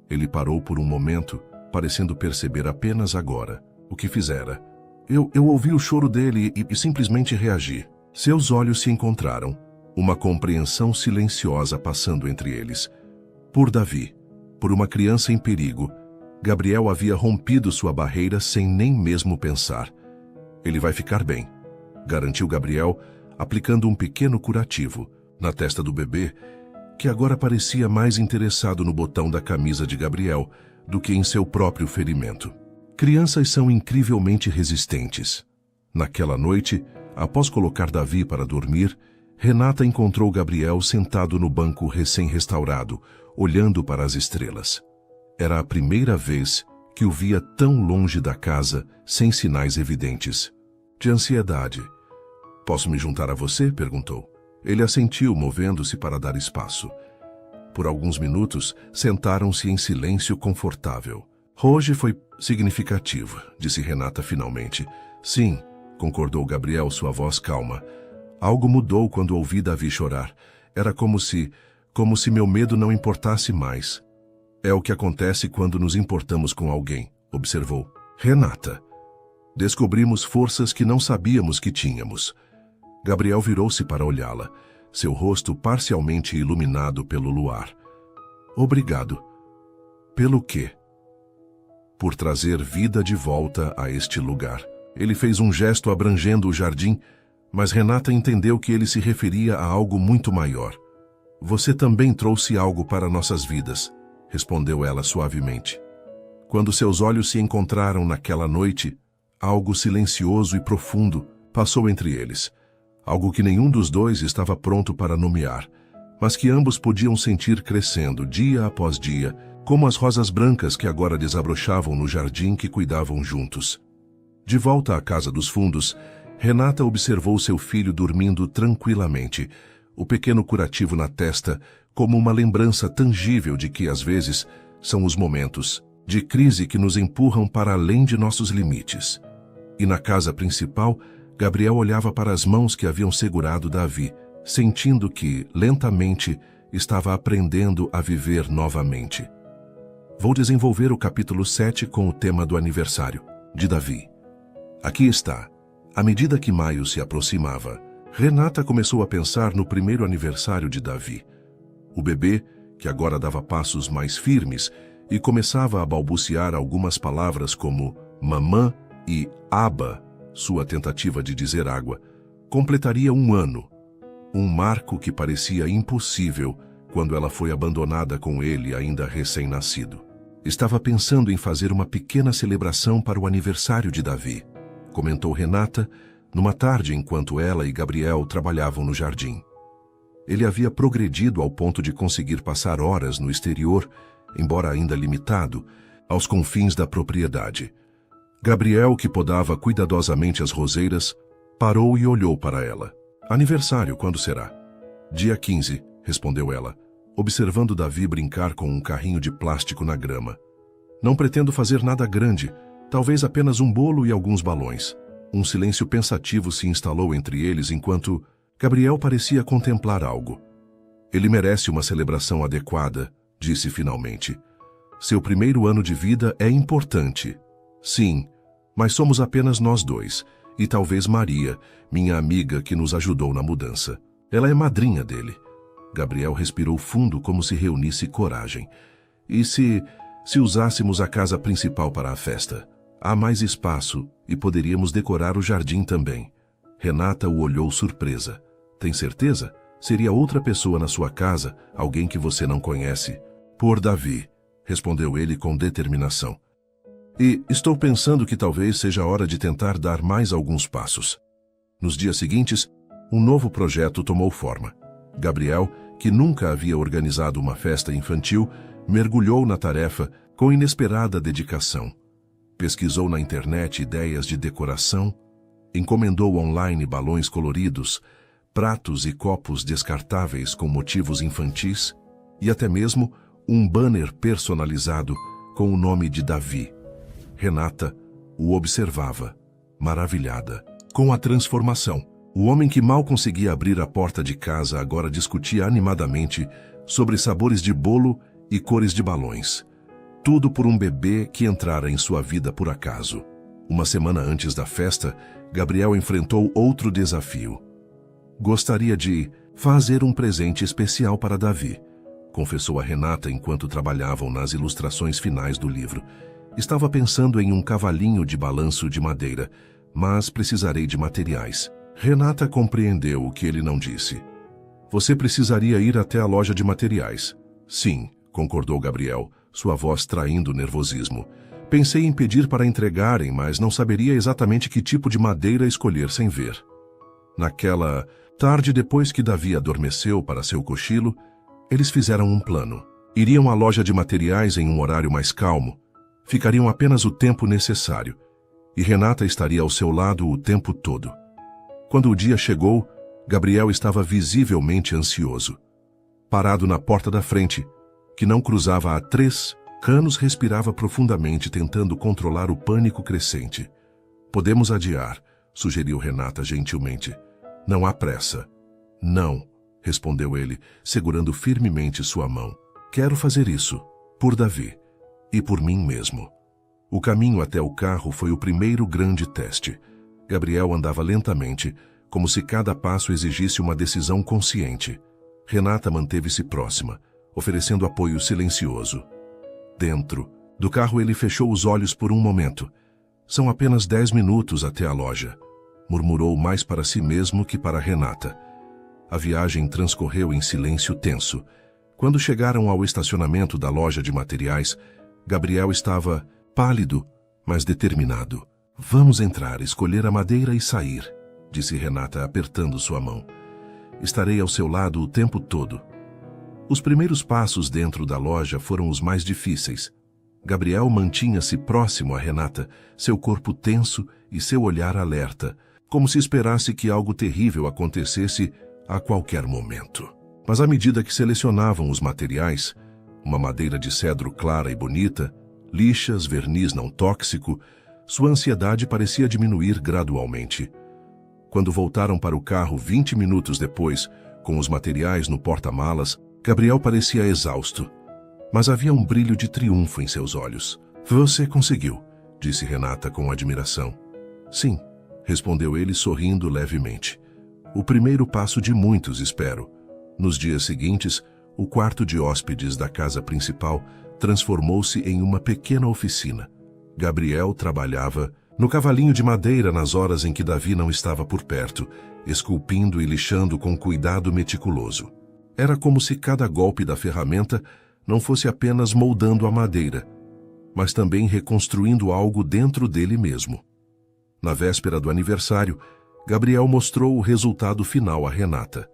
Ele parou por um momento, parecendo perceber apenas agora o que fizera. Eu ouvi o choro dele e simplesmente reagi." Seus olhos se encontraram, uma compreensão silenciosa passando entre eles. Por Davi, por uma criança em perigo, Gabriel havia rompido sua barreira sem nem mesmo pensar. "Ele vai ficar bem", garantiu Gabriel, aplicando um pequeno curativo na testa do bebê, que agora parecia mais interessado no botão da camisa de Gabriel do que em seu próprio ferimento. Crianças são incrivelmente resistentes. Naquela noite, após colocar Davi para dormir, Renata encontrou Gabriel sentado no banco recém-restaurado, olhando para as estrelas. Era a primeira vez que o via tão longe da casa, sem sinais evidentes de ansiedade. "Posso me juntar a você?" perguntou. Ele assentiu, movendo-se para dar espaço. Por alguns minutos, sentaram-se em silêncio confortável. "Hoje foi significativo", disse Renata finalmente. "Sim", concordou Gabriel, sua voz calma. "Algo mudou quando ouvi Davi chorar. Era como se meu medo não importasse mais." "É o que acontece quando nos importamos com alguém", observou Renata. "Descobrimos forças que não sabíamos que tínhamos." Gabriel virou-se para olhá-la, seu rosto parcialmente iluminado pelo luar. "Obrigado." "Pelo quê?" "Por trazer vida de volta a este lugar." Ele fez um gesto abrangendo o jardim, mas Renata entendeu que ele se referia a algo muito maior. "Você também trouxe algo para nossas vidas", respondeu ela suavemente. Quando seus olhos se encontraram naquela noite, algo silencioso e profundo passou entre eles. Algo que nenhum dos dois estava pronto para nomear, mas que ambos podiam sentir crescendo dia após dia, como as rosas brancas que agora desabrochavam no jardim que cuidavam juntos. De volta à casa dos fundos, Renata observou seu filho dormindo tranquilamente, o pequeno curativo na testa como uma lembrança tangível de que, às vezes, são os momentos de crise que nos empurram para além de nossos limites. E na casa principal, Gabriel olhava para as mãos que haviam segurado Davi, sentindo que, lentamente, estava aprendendo a viver novamente. Vou desenvolver o capítulo 7 com o tema do aniversário de Davi. Aqui está. À medida que maio se aproximava, Renata começou a pensar no primeiro aniversário de Davi. O bebê, que agora dava passos mais firmes e começava a balbuciar algumas palavras como mamã e aba, sua tentativa de dizer água, completaria 1 ano. Um marco que parecia impossível quando ela foi abandonada com ele ainda recém-nascido. Estava pensando em fazer uma pequena celebração para o aniversário de Davi, comentou Renata, numa tarde enquanto ela e Gabriel trabalhavam no jardim. Ele havia progredido ao ponto de conseguir passar horas no exterior, embora ainda limitado, aos confins da propriedade. Gabriel, que podava cuidadosamente as roseiras, parou e olhou para ela. "Aniversário, quando será?" "Dia 15, respondeu ela, observando Davi brincar com um carrinho de plástico na grama. "Não pretendo fazer nada grande, talvez apenas um bolo e alguns balões." Um silêncio pensativo se instalou entre eles enquanto Gabriel parecia contemplar algo. "Ele merece uma celebração adequada", disse finalmente. Seu primeiro ano de vida é importante. Sim, mas somos apenas nós dois, e talvez Maria, minha amiga que nos ajudou na mudança. Ela é madrinha dele. Gabriel respirou fundo como se reunisse coragem. E se usássemos a casa principal para a festa? Há mais espaço e poderíamos decorar o jardim também. Renata o olhou surpresa. Tem certeza? Seria outra pessoa na sua casa, alguém que você não conhece? Por Davi, respondeu ele com determinação. E estou pensando que talvez seja hora de tentar dar mais alguns passos. Nos dias seguintes, um novo projeto tomou forma. Gabriel, que nunca havia organizado uma festa infantil, mergulhou na tarefa com inesperada dedicação. Pesquisou na internet ideias de decoração, encomendou online balões coloridos, pratos e copos descartáveis com motivos infantis e até mesmo um banner personalizado com o nome de Davi. Renata o observava, maravilhada, com a transformação. O homem que mal conseguia abrir a porta de casa agora discutia animadamente sobre sabores de bolo e cores de balões. Tudo por um bebê que entrara em sua vida por acaso. Uma semana antes da festa, Gabriel enfrentou outro desafio. Gostaria de fazer um presente especial para Davi, confessou a Renata enquanto trabalhavam nas ilustrações finais do livro. Estava pensando em um cavalinho de balanço de madeira, mas precisarei de materiais. Renata compreendeu o que ele não disse. Você precisaria ir até a loja de materiais. Sim, concordou Gabriel, sua voz traindo nervosismo. Pensei em pedir para entregarem, mas não saberia exatamente que tipo de madeira escolher sem ver. Naquela tarde, depois que Davi adormeceu para seu cochilo, eles fizeram um plano. Iriam à loja de materiais em um horário mais calmo. Ficariam apenas o tempo necessário. E Renata estaria ao seu lado o tempo todo. Quando o dia chegou, Gabriel estava visivelmente ansioso. Parado na porta da frente, que não cruzava há 3 anos, respirava profundamente, tentando controlar o pânico crescente. Podemos adiar, sugeriu Renata gentilmente. Não há pressa. Não, respondeu ele, segurando firmemente sua mão. Quero fazer isso, por Davi, e por mim mesmo. O caminho até o carro foi o primeiro grande teste. Gabriel andava lentamente, como se cada passo exigisse uma decisão consciente. Renata manteve-se próxima, oferecendo apoio silencioso. Dentro do carro ele fechou os olhos por um momento. São apenas 10 minutos até a loja, murmurou mais para si mesmo que para Renata. A viagem transcorreu em silêncio tenso. Quando chegaram ao estacionamento da loja de materiais, Gabriel estava pálido, mas determinado. Vamos entrar, escolher a madeira e sair, disse Renata apertando sua mão. Estarei ao seu lado o tempo todo. Os primeiros passos dentro da loja foram os mais difíceis. Gabriel mantinha-se próximo a Renata, seu corpo tenso e seu olhar alerta, como se esperasse que algo terrível acontecesse a qualquer momento. Mas à medida que selecionavam os materiais, uma madeira de cedro clara e bonita, lixas, verniz não tóxico, sua ansiedade parecia diminuir gradualmente. Quando voltaram para o carro 20 minutos depois, com os materiais no porta-malas, Gabriel parecia exausto, mas havia um brilho de triunfo em seus olhos. Você conseguiu, disse Renata com admiração. Sim, respondeu ele sorrindo levemente. O primeiro passo de muitos, espero. Nos dias seguintes, o quarto de hóspedes da casa principal transformou-se em uma pequena oficina. Gabriel trabalhava no cavalinho de madeira nas horas em que Davi não estava por perto, esculpindo e lixando com cuidado meticuloso. Era como se cada golpe da ferramenta não fosse apenas moldando a madeira, mas também reconstruindo algo dentro dele mesmo. Na véspera do aniversário, Gabriel mostrou o resultado final a Renata.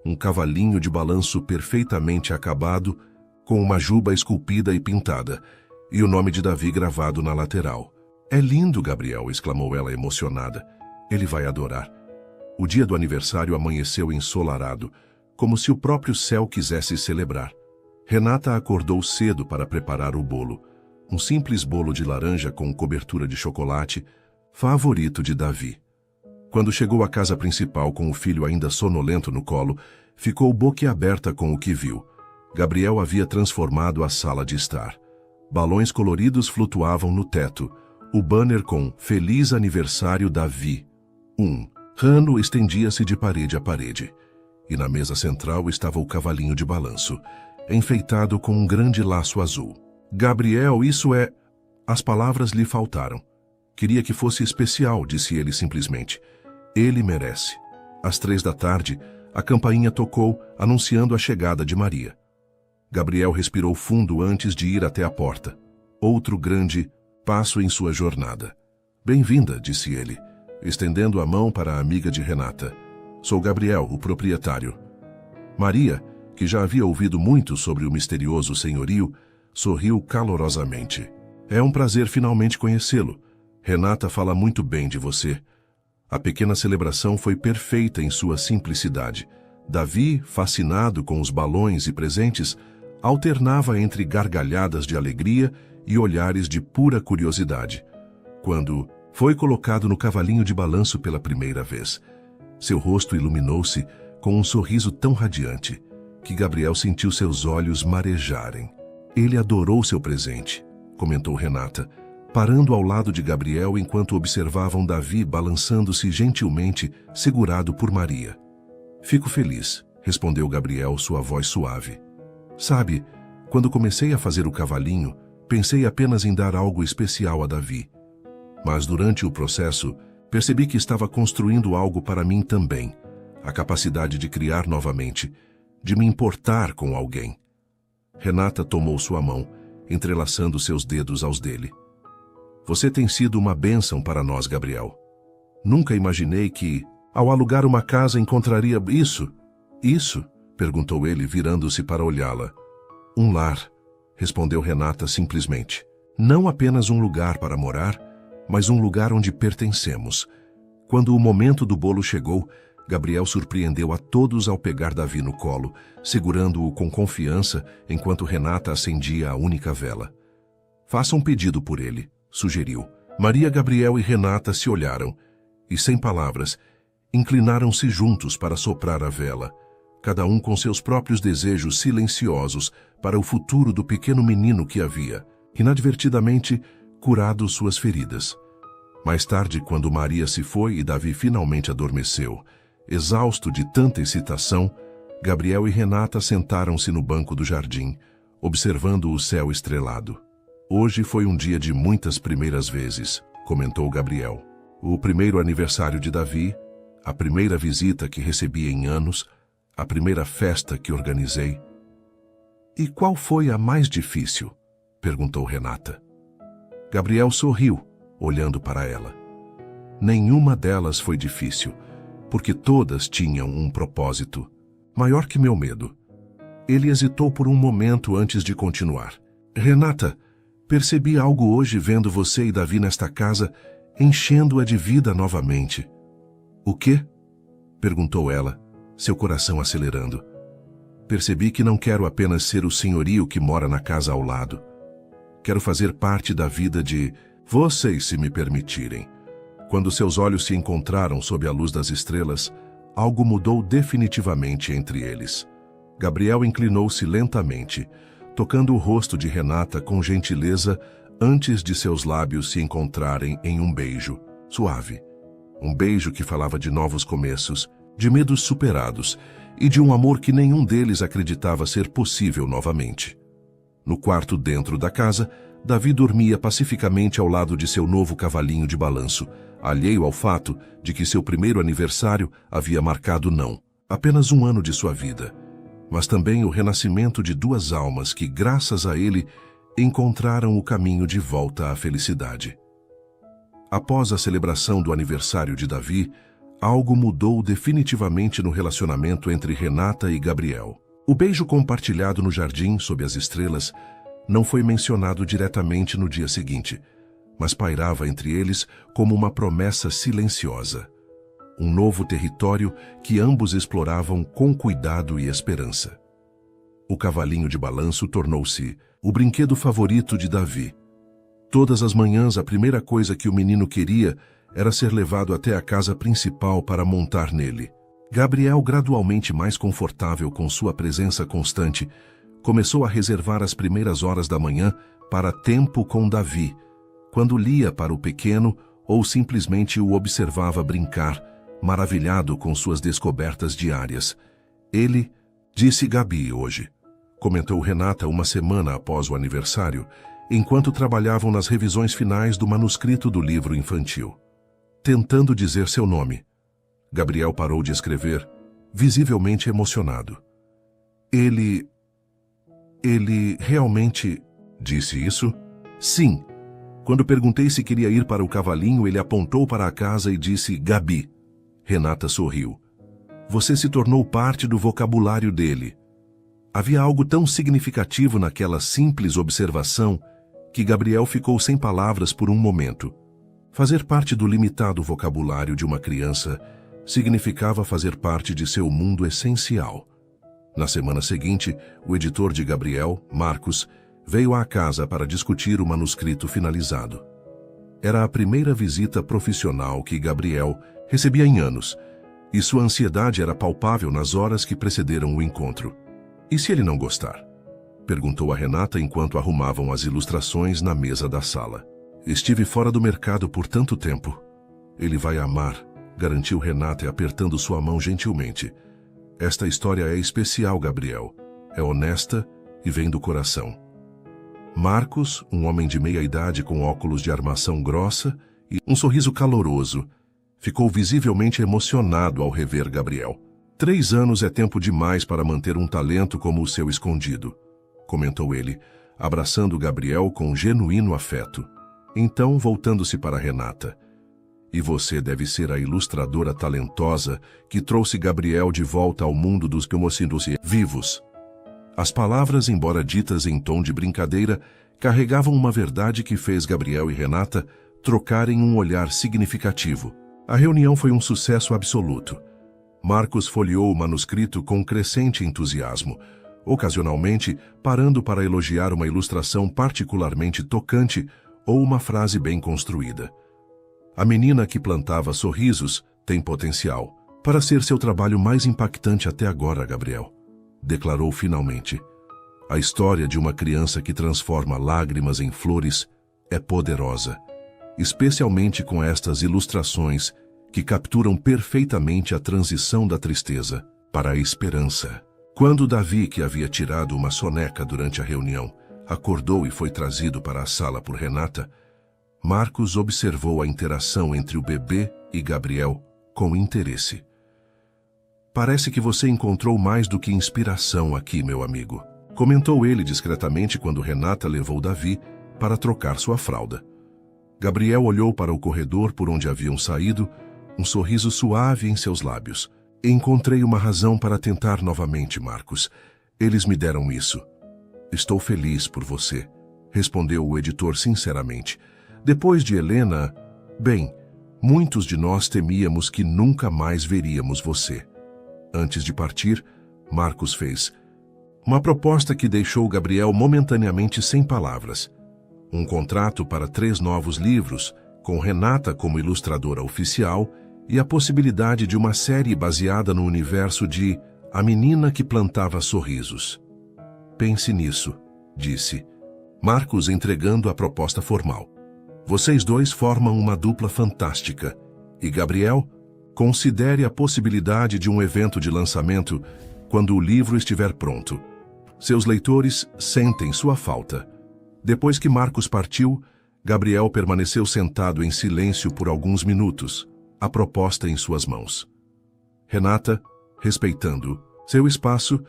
Um cavalinho de balanço perfeitamente acabado, com uma juba esculpida e pintada, e o nome de Davi gravado na lateral. É lindo, Gabriel, exclamou ela emocionada. Ele vai adorar. O dia do aniversário amanheceu ensolarado, como se o próprio céu quisesse celebrar. Renata acordou cedo para preparar o bolo. Um simples bolo de laranja com cobertura de chocolate, favorito de Davi. Quando chegou à casa principal com o filho ainda sonolento no colo, ficou boquiaberta com o que viu. Gabriel havia transformado a sala de estar. Balões coloridos flutuavam no teto. O banner com Feliz Aniversário Davi. Rano estendia-se de parede a parede. E na mesa central estava o cavalinho de balanço, enfeitado com um grande laço azul. Gabriel, isso é... As palavras lhe faltaram. Queria que fosse especial, disse ele simplesmente. Ele merece. Às 3 da tarde, a campainha tocou, anunciando a chegada de Maria. Gabriel respirou fundo antes de ir até a porta. Outro grande passo em sua jornada. Bem-vinda, disse ele, estendendo a mão para a amiga de Renata. Sou Gabriel, o proprietário. Maria, que já havia ouvido muito sobre o misterioso senhorio, sorriu calorosamente. É um prazer finalmente conhecê-lo. Renata fala muito bem de você. A pequena celebração foi perfeita em sua simplicidade. Davi, fascinado com os balões e presentes, alternava entre gargalhadas de alegria e olhares de pura curiosidade. Quando foi colocado no cavalinho de balanço pela primeira vez, seu rosto iluminou-se com um sorriso tão radiante que Gabriel sentiu seus olhos marejarem. Ele adorou seu presente, comentou Renata, parando ao lado de Gabriel enquanto observavam Davi balançando-se gentilmente, segurado por Maria. Fico feliz, respondeu Gabriel, sua voz suave. Sabe, quando comecei a fazer o cavalinho, pensei apenas em dar algo especial a Davi. Mas durante o processo, percebi que estava construindo algo para mim também, a capacidade de criar novamente, de me importar com alguém. Renata tomou sua mão, entrelaçando seus dedos aos dele. Você tem sido uma bênção para nós, Gabriel. Nunca imaginei que, ao alugar uma casa, encontraria isso? Isso? Perguntou ele, virando-se para olhá-la. Um lar, respondeu Renata simplesmente. Não apenas um lugar para morar, mas um lugar onde pertencemos. Quando o momento do bolo chegou, Gabriel surpreendeu a todos ao pegar Davi no colo, segurando-o com confiança enquanto Renata acendia a única vela. Faça um pedido por ele, sugeriu. Maria, Gabriel e Renata se olharam e, sem palavras, inclinaram-se juntos para soprar a vela, cada um com seus próprios desejos silenciosos para o futuro do pequeno menino que havia, inadvertidamente, curado suas feridas. Mais tarde, quando Maria se foi e Davi finalmente adormeceu, exausto de tanta excitação, Gabriel e Renata sentaram-se no banco do jardim, observando o céu estrelado. Hoje foi um dia de muitas primeiras vezes, comentou Gabriel. O primeiro aniversário de Davi, a primeira visita que recebi em anos, a primeira festa que organizei. E qual foi a mais difícil? Perguntou Renata. Gabriel sorriu, olhando para ela. Nenhuma delas foi difícil, porque todas tinham um propósito, maior que meu medo. Ele hesitou por um momento antes de continuar. Renata, percebi algo hoje vendo você e Davi nesta casa, enchendo-a de vida novamente. O quê? Perguntou ela, seu coração acelerando. Percebi que não quero apenas ser o senhorio que mora na casa ao lado. Quero fazer parte da vida de vocês, se me permitirem. Quando seus olhos se encontraram sob a luz das estrelas, algo mudou definitivamente entre eles. Gabriel inclinou-se lentamente, tocando o rosto de Renata com gentileza antes de seus lábios se encontrarem em um beijo suave. Um beijo que falava de novos começos, de medos superados e de um amor que nenhum deles acreditava ser possível novamente. No quarto dentro da casa, Davi dormia pacificamente ao lado de seu novo cavalinho de balanço, alheio ao fato de que seu primeiro aniversário havia marcado não apenas um ano de sua vida, mas também o renascimento de duas almas que, graças a ele, encontraram o caminho de volta à felicidade. Após a celebração do aniversário de Davi, algo mudou definitivamente no relacionamento entre Renata e Gabriel. O beijo compartilhado no jardim, sob as estrelas, não foi mencionado diretamente no dia seguinte, mas pairava entre eles como uma promessa silenciosa. Um novo território que ambos exploravam com cuidado e esperança. O cavalinho de balanço tornou-se o brinquedo favorito de Davi. Todas as manhãs, a primeira coisa que o menino queria era ser levado até a casa principal para montar nele. Gabriel, gradualmente mais confortável com sua presença constante, começou a reservar as primeiras horas da manhã para Tempo com Davi, quando lia para o pequeno ou simplesmente o observava brincar, maravilhado com suas descobertas diárias. Ele disse Gabi hoje, comentou Renata uma semana após o aniversário, enquanto trabalhavam nas revisões finais do manuscrito do livro infantil. Tentando dizer seu nome, Gabriel parou de escrever, visivelmente emocionado. Ele realmente disse isso? Sim. Quando perguntei se queria ir para o cavalinho, ele apontou para a casa e disse Gabi. Renata sorriu. Você se tornou parte do vocabulário dele. Havia algo tão significativo naquela simples observação que Gabriel ficou sem palavras por um momento. Fazer parte do limitado vocabulário de uma criança significava fazer parte de seu mundo essencial. Na semana seguinte, o editor de Gabriel, Marcos, veio à casa para discutir o manuscrito finalizado. Era a primeira visita profissional que Gabriel recebia em anos, e sua ansiedade era palpável nas horas que precederam o encontro. E se ele não gostar? Perguntou a Renata enquanto arrumavam as ilustrações na mesa da sala. Estive fora do mercado por tanto tempo. Ele vai amar, garantiu Renata apertando sua mão gentilmente. Esta história é especial, Gabriel. É honesta e vem do coração. Marcos, um homem de meia-idade com óculos de armação grossa e um sorriso caloroso, ficou visivelmente emocionado ao rever Gabriel. 3 anos é tempo demais para manter um talento como o seu escondido, comentou ele, abraçando Gabriel com genuíno afeto. Então, voltando-se para Renata. E você deve ser a ilustradora talentosa que trouxe Gabriel de volta ao mundo dos camocinos vivos. As palavras, embora ditas em tom de brincadeira, carregavam uma verdade que fez Gabriel e Renata trocarem um olhar significativo. A reunião foi um sucesso absoluto. Marcos folheou o manuscrito com crescente entusiasmo, ocasionalmente parando para elogiar uma ilustração particularmente tocante ou uma frase bem construída. A menina que plantava sorrisos tem potencial para ser seu trabalho mais impactante até agora, Gabriel, declarou finalmente. A história de uma criança que transforma lágrimas em flores é poderosa, especialmente com estas ilustrações que capturam perfeitamente a transição da tristeza para a esperança. Quando Davi, que havia tirado uma soneca durante a reunião, acordou e foi trazido para a sala por Renata, Marcos observou a interação entre o bebê e Gabriel com interesse. Parece que você encontrou mais do que inspiração aqui, meu amigo, comentou ele discretamente quando Renata levou Davi para trocar sua fralda. Gabriel olhou para o corredor por onde haviam saído, um sorriso suave em seus lábios. Encontrei uma razão para tentar novamente, Marcos. Eles me deram isso. Estou feliz por você, respondeu o editor sinceramente. Depois de Helena, bem, muitos de nós temíamos que nunca mais veríamos você. Antes de partir, Marcos fez uma proposta que deixou Gabriel momentaneamente sem palavras. Um contrato para 3 novos livros, com Renata como ilustradora oficial, e a possibilidade de uma série baseada no universo de A Menina que Plantava Sorrisos. Pense nisso, disse Marcos, entregando a proposta formal. Vocês dois formam uma dupla fantástica. E Gabriel, considere a possibilidade de um evento de lançamento quando o livro estiver pronto. Seus leitores sentem sua falta. Depois que Marcos partiu, Gabriel permaneceu sentado em silêncio por alguns minutos, a proposta em suas mãos. Renata, respeitando seu espaço,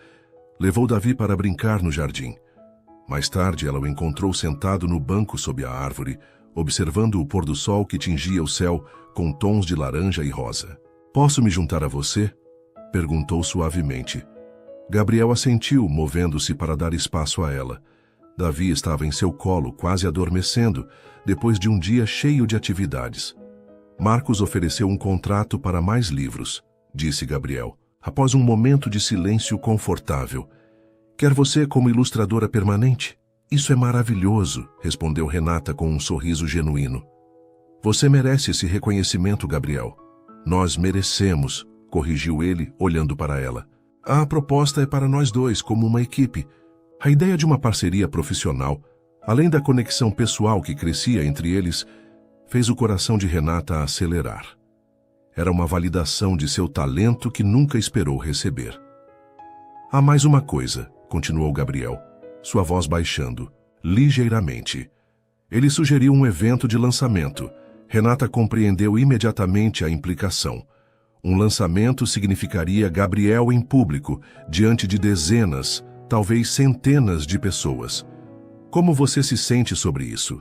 levou Davi para brincar no jardim. Mais tarde, ela o encontrou sentado no banco sob a árvore, observando o pôr do sol que tingia o céu com tons de laranja e rosa. Posso me juntar a você? Perguntou suavemente. Gabriel assentiu, movendo-se para dar espaço a ela. Davi estava em seu colo, quase adormecendo, depois de um dia cheio de atividades. Marcos ofereceu um contrato para mais livros, disse Gabriel, após um momento de silêncio confortável. Quer você como ilustradora permanente? Isso é maravilhoso, respondeu Renata com um sorriso genuíno. Você merece esse reconhecimento, Gabriel. Nós merecemos, corrigiu ele, olhando para ela. A proposta é para nós dois, como uma equipe. A ideia de uma parceria profissional, Além da conexão pessoal que crescia entre eles, fez o coração de Renata acelerar. Era uma validação de seu talento que nunca esperou receber. Há mais uma coisa, continuou Gabriel, sua voz baixando, ligeiramente. Ele sugeriu um evento de lançamento. Renata compreendeu imediatamente a implicação. Um lançamento significaria Gabriel em público, diante de dezenas, talvez centenas de pessoas. Como você se sente sobre isso?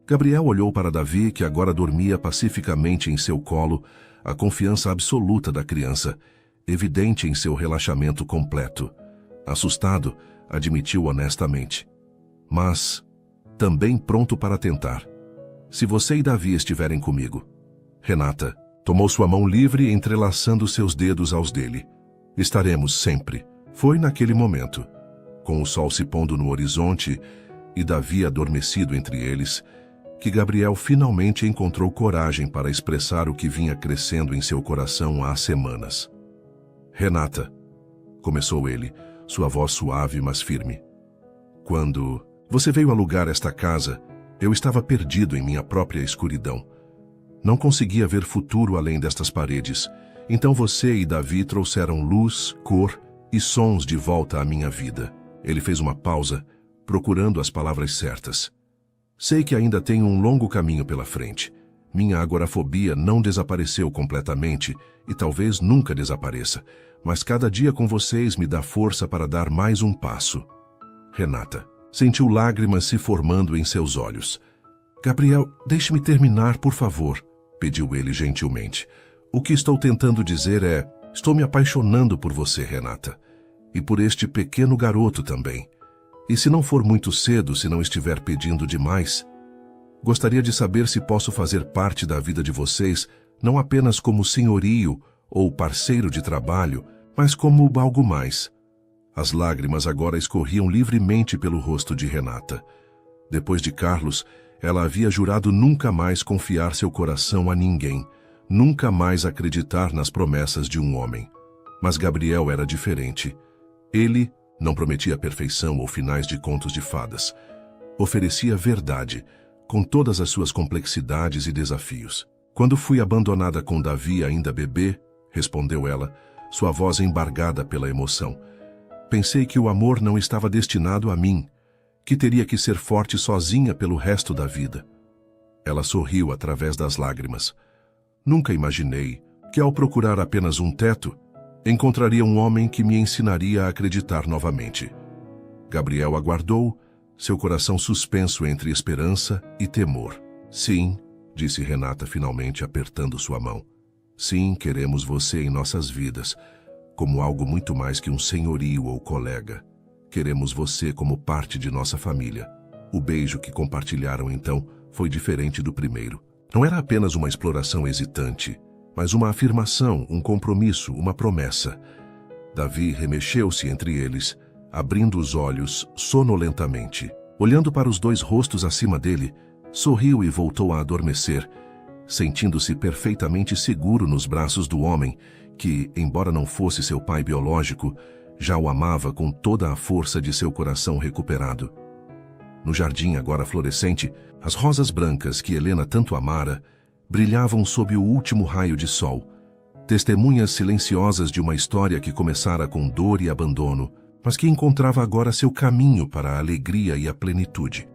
Gabriel olhou para Davi, que agora dormia pacificamente em seu colo, a confiança absoluta da criança, evidente em seu relaxamento completo. Assustado, admitiu honestamente. Mas também pronto para tentar. Se você e Davi estiverem comigo. Renata tomou sua mão livre, entrelaçando seus dedos aos dele. Estaremos sempre. Foi naquele momento, com o sol se pondo no horizonte e Davi adormecido entre eles, que Gabriel finalmente encontrou coragem para expressar o que vinha crescendo em seu coração há semanas. Renata, começou ele, sua voz suave mas firme. Quando você veio alugar esta casa, eu estava perdido em minha própria escuridão. Não conseguia ver futuro além destas paredes. Então você e Davi trouxeram luz, cor e sons de volta à minha vida. Ele fez uma pausa, procurando as palavras certas. Sei que ainda tenho um longo caminho pela frente. Minha agorafobia não desapareceu completamente e talvez nunca desapareça, mas cada dia com vocês me dá força para dar mais um passo. Renata sentiu lágrimas se formando em seus olhos. Gabriel, deixe-me terminar, por favor, pediu ele gentilmente. O que estou tentando dizer é, estou me apaixonando por você, Renata, e por este pequeno garoto também. E se não for muito cedo, se não estiver pedindo demais, gostaria de saber se posso fazer parte da vida de vocês, não apenas como senhorio ou parceiro de trabalho, mas como algo mais. As lágrimas agora escorriam livremente pelo rosto de Renata. Depois de Carlos, ela havia jurado nunca mais confiar seu coração a ninguém, nunca mais acreditar nas promessas de um homem. Mas Gabriel era diferente. Ele não prometia perfeição ou finais de contos de fadas. Oferecia verdade, com todas as suas complexidades e desafios. Quando fui abandonada com Davi ainda bebê, respondeu ela, sua voz embargada pela emoção. Pensei que o amor não estava destinado a mim, que teria que ser forte sozinha pelo resto da vida. Ela sorriu através das lágrimas. Nunca imaginei que ao procurar apenas um teto, encontraria um homem que me ensinaria a acreditar novamente. Gabriel aguardou, seu coração suspenso entre esperança e temor. Sim, disse Renata finalmente apertando sua mão. Sim, queremos você em nossas vidas, como algo muito mais que um senhorio ou colega. Queremos você como parte de nossa família. O beijo que compartilharam então foi diferente do primeiro. Não era apenas uma exploração hesitante, mas uma afirmação, um compromisso, uma promessa. Davi remexeu-se entre eles, abrindo os olhos sonolentamente. Olhando para os dois rostos acima dele, sorriu e voltou a adormecer, sentindo-se perfeitamente seguro nos braços do homem que, embora não fosse seu pai biológico, já o amava com toda a força de seu coração recuperado. No jardim agora florescente, as rosas brancas que Helena tanto amara brilhavam sob o último raio de sol, testemunhas silenciosas de uma história que começara com dor e abandono, mas que encontrava agora seu caminho para a alegria e a plenitude.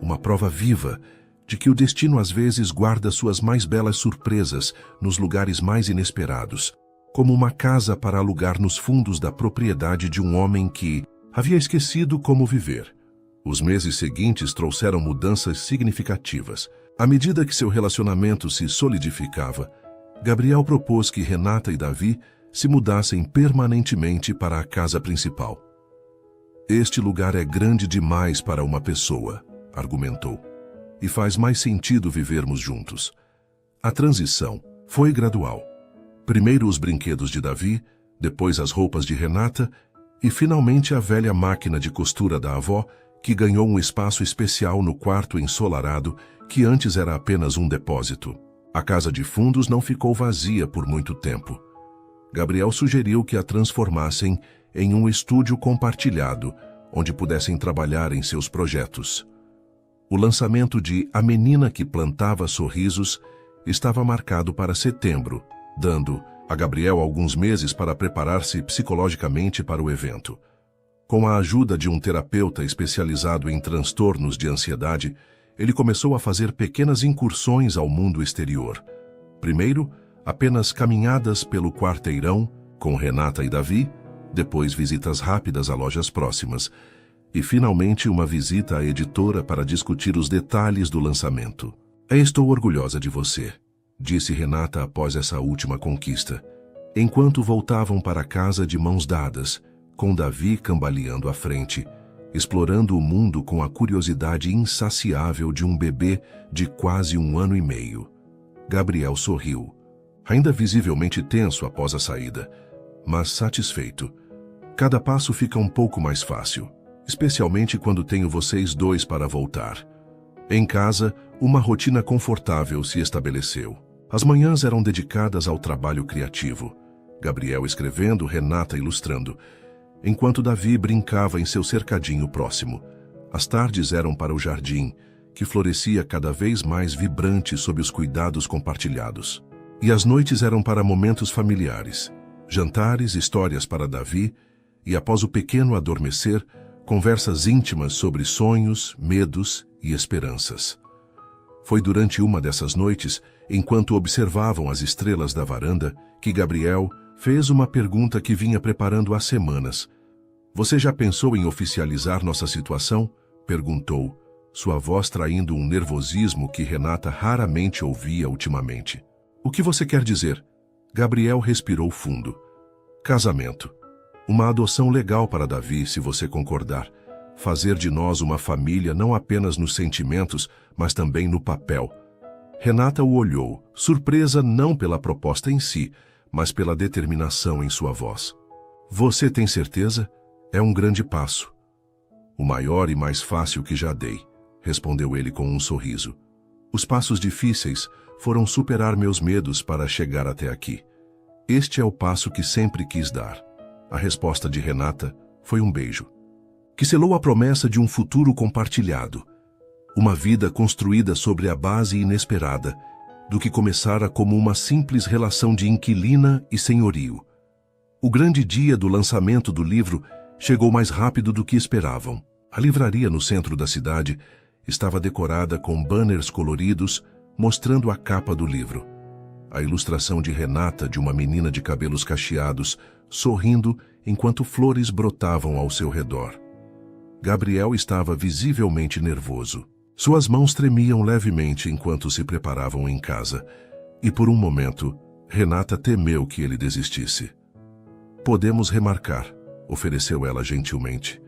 Uma prova viva de que o destino às vezes guarda suas mais belas surpresas nos lugares mais inesperados, como uma casa para alugar nos fundos da propriedade de um homem que havia esquecido como viver. Os meses seguintes trouxeram mudanças significativas. À medida que seu relacionamento se solidificava, Gabriel propôs que Renata e Davi se mudassem permanentemente para a casa principal. Este lugar é grande demais para uma pessoa, argumentou, e faz mais sentido vivermos juntos. A transição foi gradual. Primeiro os brinquedos de Davi, depois as roupas de Renata e finalmente a velha máquina de costura da avó, que ganhou um espaço especial no quarto ensolarado que antes era apenas um depósito. A casa de fundos não ficou vazia por muito tempo. Gabriel sugeriu que a transformassem em um estúdio compartilhado, onde pudessem trabalhar em seus projetos. O lançamento de A Menina que Plantava Sorrisos estava marcado para setembro, dando a Gabriel alguns meses para preparar-se psicologicamente para o evento. Com a ajuda de um terapeuta especializado em transtornos de ansiedade, ele começou a fazer pequenas incursões ao mundo exterior. Primeiro, apenas caminhadas pelo quarteirão com Renata e Davi, depois visitas rápidas a lojas próximas e, finalmente, uma visita à editora para discutir os detalhes do lançamento. Estou orgulhosa de você, disse Renata após essa última conquista, enquanto voltavam para casa de mãos dadas, com Davi cambaleando à frente, explorando o mundo com a curiosidade insaciável de um bebê de quase 1 ano e meio. Gabriel sorriu, ainda visivelmente tenso após a saída, mas satisfeito. Cada passo fica um pouco mais fácil, especialmente quando tenho vocês dois para voltar. Em casa, uma rotina confortável se estabeleceu. As manhãs eram dedicadas ao trabalho criativo. Gabriel escrevendo, Renata ilustrando, enquanto Davi brincava em seu cercadinho próximo. As tardes eram para o jardim, que florescia cada vez mais vibrante sob os cuidados compartilhados. E as noites eram para momentos familiares, jantares, histórias para Davi e, após o pequeno adormecer, conversas íntimas sobre sonhos, medos e esperanças. Foi durante uma dessas noites, enquanto observavam as estrelas da varanda, que Gabriel fez uma pergunta que vinha preparando há semanas. Você já pensou em oficializar nossa situação? Perguntou, sua voz traindo um nervosismo que Renata raramente ouvia ultimamente. O que você quer dizer? Gabriel respirou fundo. Casamento. Uma adoção legal para Davi, se você concordar. Fazer de nós uma família não apenas nos sentimentos, mas também no papel. Renata o olhou, surpresa não pela proposta em si, mas pela determinação em sua voz. Você tem certeza? É um grande passo. O maior e mais fácil que já dei, respondeu ele com um sorriso. Os passos difíceis foram superar meus medos para chegar até aqui. Este é o passo que sempre quis dar. A resposta de Renata foi um beijo, que selou a promessa de um futuro compartilhado, uma vida construída sobre a base inesperada do que começara como uma simples relação de inquilina e senhorio. O grande dia do lançamento do livro chegou mais rápido do que esperavam. A livraria no centro da cidade estava decorada com banners coloridos mostrando a capa do livro. A ilustração de Renata de uma menina de cabelos cacheados, sorrindo enquanto flores brotavam ao seu redor. Gabriel estava visivelmente nervoso. Suas mãos tremiam levemente enquanto se preparavam em casa, e por um momento, Renata temeu que ele desistisse. Podemos remarcar, ofereceu ela gentilmente.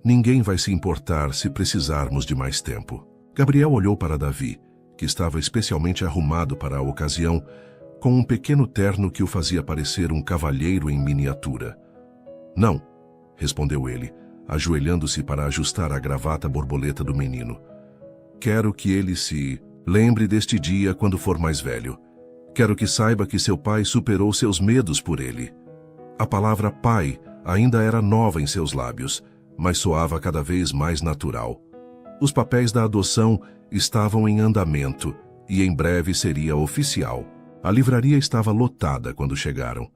Ninguém vai se importar se precisarmos de mais tempo. Gabriel olhou para Davi, que estava especialmente arrumado para a ocasião, com um pequeno terno que o fazia parecer um cavalheiro em miniatura. Não, respondeu ele, ajoelhando-se para ajustar a gravata borboleta do menino. Quero que ele se lembre deste dia quando for mais velho. Quero que saiba que seu pai superou seus medos por ele. A palavra pai ainda era nova em seus lábios, mas soava cada vez mais natural. Os papéis da adoção estavam em andamento e em breve seria oficial. A livraria estava lotada quando chegaram.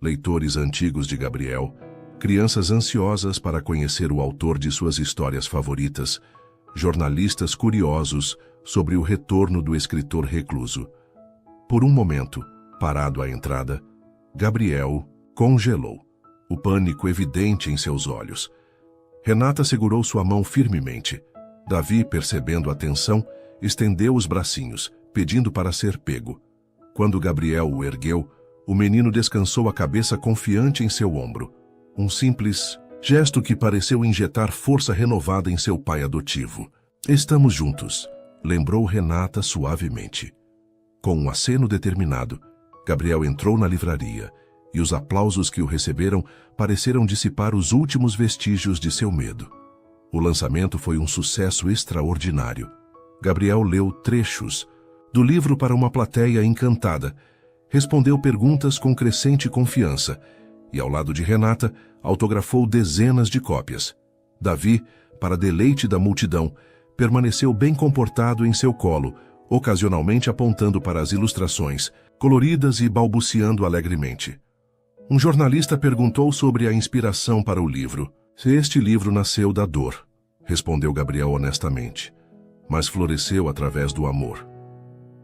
Leitores antigos de Gabriel, crianças ansiosas para conhecer o autor de suas histórias favoritas, jornalistas curiosos sobre o retorno do escritor recluso. Por um momento, parado à entrada, Gabriel congelou, o pânico evidente em seus olhos. Renata segurou sua mão firmemente. Davi, percebendo a tensão, estendeu os bracinhos, pedindo para ser pego. Quando Gabriel o ergueu, o menino descansou a cabeça confiante em seu ombro. Um simples gesto que pareceu injetar força renovada em seu pai adotivo. Estamos juntos, lembrou Renata suavemente. Com um aceno determinado, Gabriel entrou na livraria e os aplausos que o receberam pareceram dissipar os últimos vestígios de seu medo. O lançamento foi um sucesso extraordinário. Gabriel leu trechos do livro para uma plateia encantada, respondeu perguntas com crescente confiança e, ao lado de Renata, autografou dezenas de cópias. Davi, para deleite da multidão, permaneceu bem comportado em seu colo, ocasionalmente apontando para as ilustrações, coloridas e balbuciando alegremente. Um jornalista perguntou sobre a inspiração para o livro. Se este livro nasceu da dor, respondeu Gabriel honestamente, mas floresceu através do amor.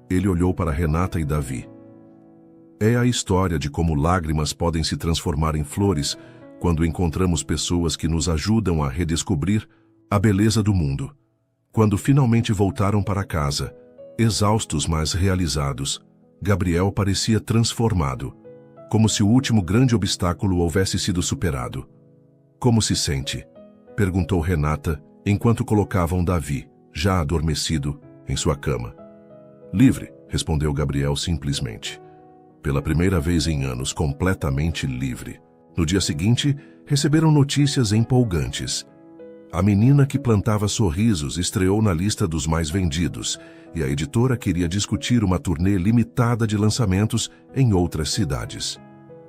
Ele olhou para Renata e Davi. É a história de como lágrimas podem se transformar em flores quando encontramos pessoas que nos ajudam a redescobrir a beleza do mundo. Quando finalmente voltaram para casa, exaustos mas realizados, Gabriel parecia transformado, como se o último grande obstáculo houvesse sido superado. Como se sente? Perguntou Renata, enquanto colocavam Davi, já adormecido, em sua cama. Livre, respondeu Gabriel simplesmente. Pela primeira vez em anos, completamente livre. No dia seguinte, receberam notícias empolgantes. A Menina que Plantava Sorrisos estreou na lista dos mais vendidos, e a editora queria discutir uma turnê limitada de lançamentos em outras cidades.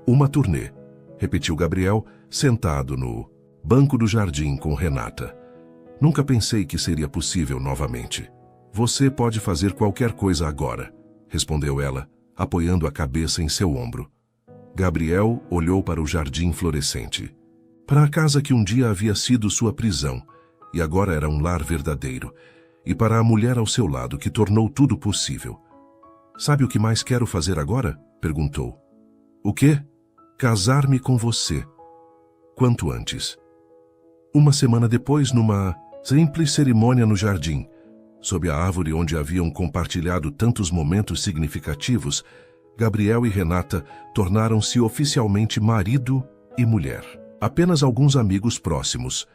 Uma turnê, repetiu Gabriel, sentado no banco do jardim com Renata. Nunca pensei que seria possível novamente. Você pode fazer qualquer coisa agora, respondeu ela, apoiando a cabeça em seu ombro. Gabriel olhou para o jardim florescente. Para a casa que um dia havia sido sua prisão, e agora era um lar verdadeiro, e para a mulher ao seu lado que tornou tudo possível. Sabe o que mais quero fazer agora? Perguntou. O quê? Casar-me com você. Quanto antes. Uma semana depois, numa simples cerimônia no jardim, sob a árvore onde haviam compartilhado tantos momentos significativos, Gabriel e Renata tornaram-se oficialmente marido e mulher. Apenas alguns amigos próximos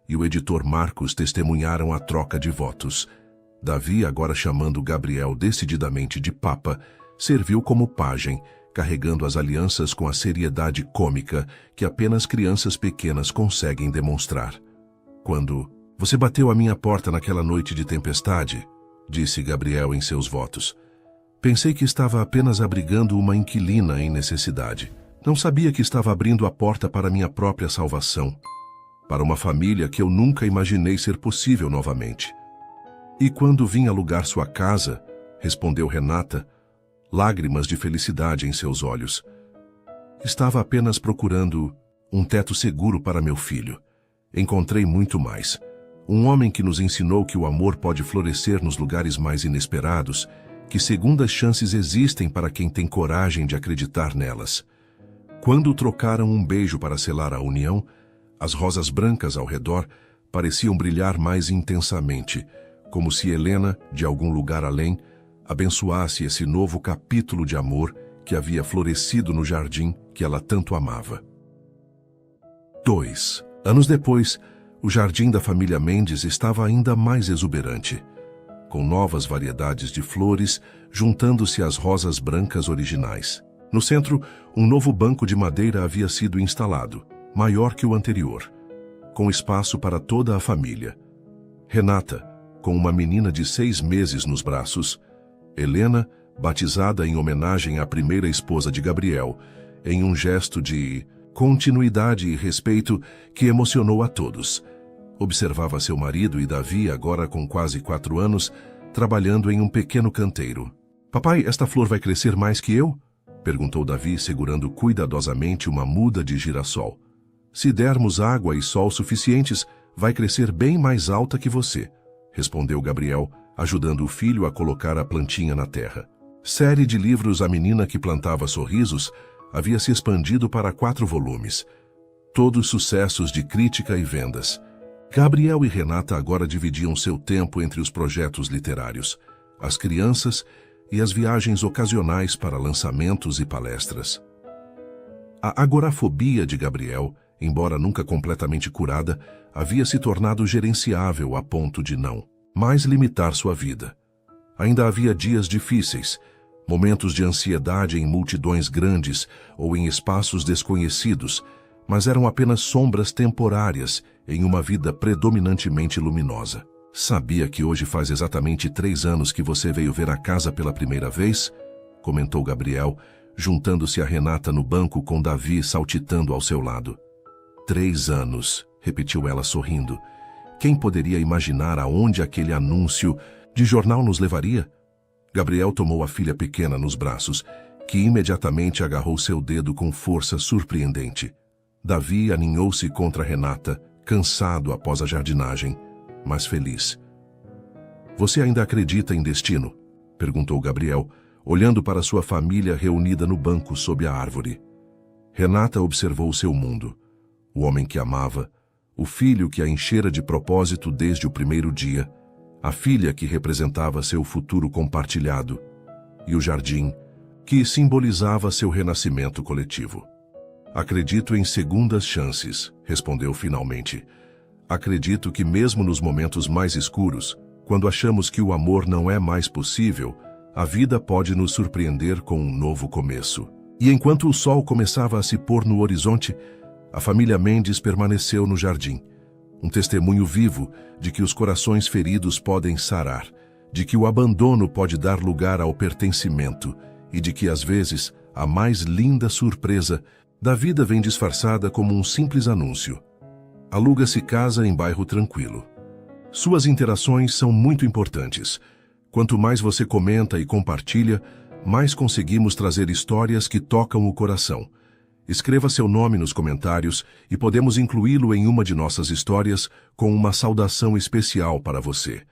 e o editor Marcos testemunharam a troca de votos. Davi, agora chamando Gabriel decididamente de Papa, serviu como pajem, carregando as alianças com a seriedade cômica que apenas crianças pequenas conseguem demonstrar. Quando você bateu à minha porta naquela noite de tempestade, disse Gabriel em seus votos, pensei que estava apenas abrigando uma inquilina em necessidade. Não sabia que estava abrindo a porta para minha própria salvação, para uma família que eu nunca imaginei ser possível novamente. E quando vim alugar sua casa, respondeu Renata, lágrimas de felicidade em seus olhos. Estava apenas procurando um teto seguro para meu filho. Encontrei muito mais. Um homem que nos ensinou que o amor pode florescer nos lugares mais inesperados, que segundas chances existem para quem tem coragem de acreditar nelas. Quando trocaram um beijo para selar a união, as rosas brancas ao redor pareciam brilhar mais intensamente, como se Helena, de algum lugar além, abençoasse esse novo capítulo de amor que havia florescido no jardim que ela tanto amava. 2 anos depois, o jardim da família Mendes estava ainda mais exuberante, com novas variedades de flores juntando-se às rosas brancas originais. No centro, um novo banco de madeira havia sido instalado, maior que o anterior, com espaço para toda a família. Renata, com uma menina de 6 meses nos braços, Helena, batizada em homenagem à primeira esposa de Gabriel, em um gesto de continuidade e respeito que emocionou a todos. Observava seu marido e Davi, agora com quase 4 anos, trabalhando em um pequeno canteiro. Papai, esta flor vai crescer mais que eu? Perguntou Davi, segurando cuidadosamente uma muda de girassol. Se dermos água e sol suficientes, vai crescer bem mais alta que você, respondeu Gabriel, ajudando o filho a colocar a plantinha na terra. Série de livros A Menina que Plantava Sorrisos havia se expandido para 4 volumes, todos sucessos de crítica e vendas. Gabriel e Renata agora dividiam seu tempo entre os projetos literários, as crianças e as viagens ocasionais para lançamentos e palestras. A agorafobia de Gabriel, embora nunca completamente curada, havia se tornado gerenciável a ponto de não mais limitar sua vida. Ainda havia dias difíceis, momentos de ansiedade em multidões grandes ou em espaços desconhecidos, mas eram apenas sombras temporárias em uma vida predominantemente luminosa. Sabia que hoje faz exatamente 3 anos que você veio ver a casa pela primeira vez? Comentou Gabriel, juntando-se a Renata no banco com Davi saltitando ao seu lado. 3 anos, repetiu ela sorrindo. Quem poderia imaginar aonde aquele anúncio de jornal nos levaria? Gabriel tomou a filha pequena nos braços, que imediatamente agarrou seu dedo com força surpreendente. Davi aninhou-se contra Renata, cansado após a jardinagem, mas feliz. "Você ainda acredita em destino?" perguntou Gabriel, olhando para sua família reunida no banco sob a árvore. Renata observou seu mundo, o homem que amava, o filho que a enchera de propósito desde o primeiro dia, a filha que representava seu futuro compartilhado, e o jardim, que simbolizava seu renascimento coletivo. "Acredito em segundas chances", respondeu finalmente. "Acredito que mesmo nos momentos mais escuros, quando achamos que o amor não é mais possível, a vida pode nos surpreender com um novo começo." E enquanto o sol começava a se pôr no horizonte, a família Mendes permaneceu no jardim, um testemunho vivo de que os corações feridos podem sarar, de que o abandono pode dar lugar ao pertencimento e de que, às vezes, a mais linda surpresa da vida vem disfarçada como um simples anúncio. Aluga-se casa em bairro tranquilo. Suas interações são muito importantes. Quanto mais você comenta e compartilha, mais conseguimos trazer histórias que tocam o coração. Escreva seu nome nos comentários e podemos incluí-lo em uma de nossas histórias com uma saudação especial para você.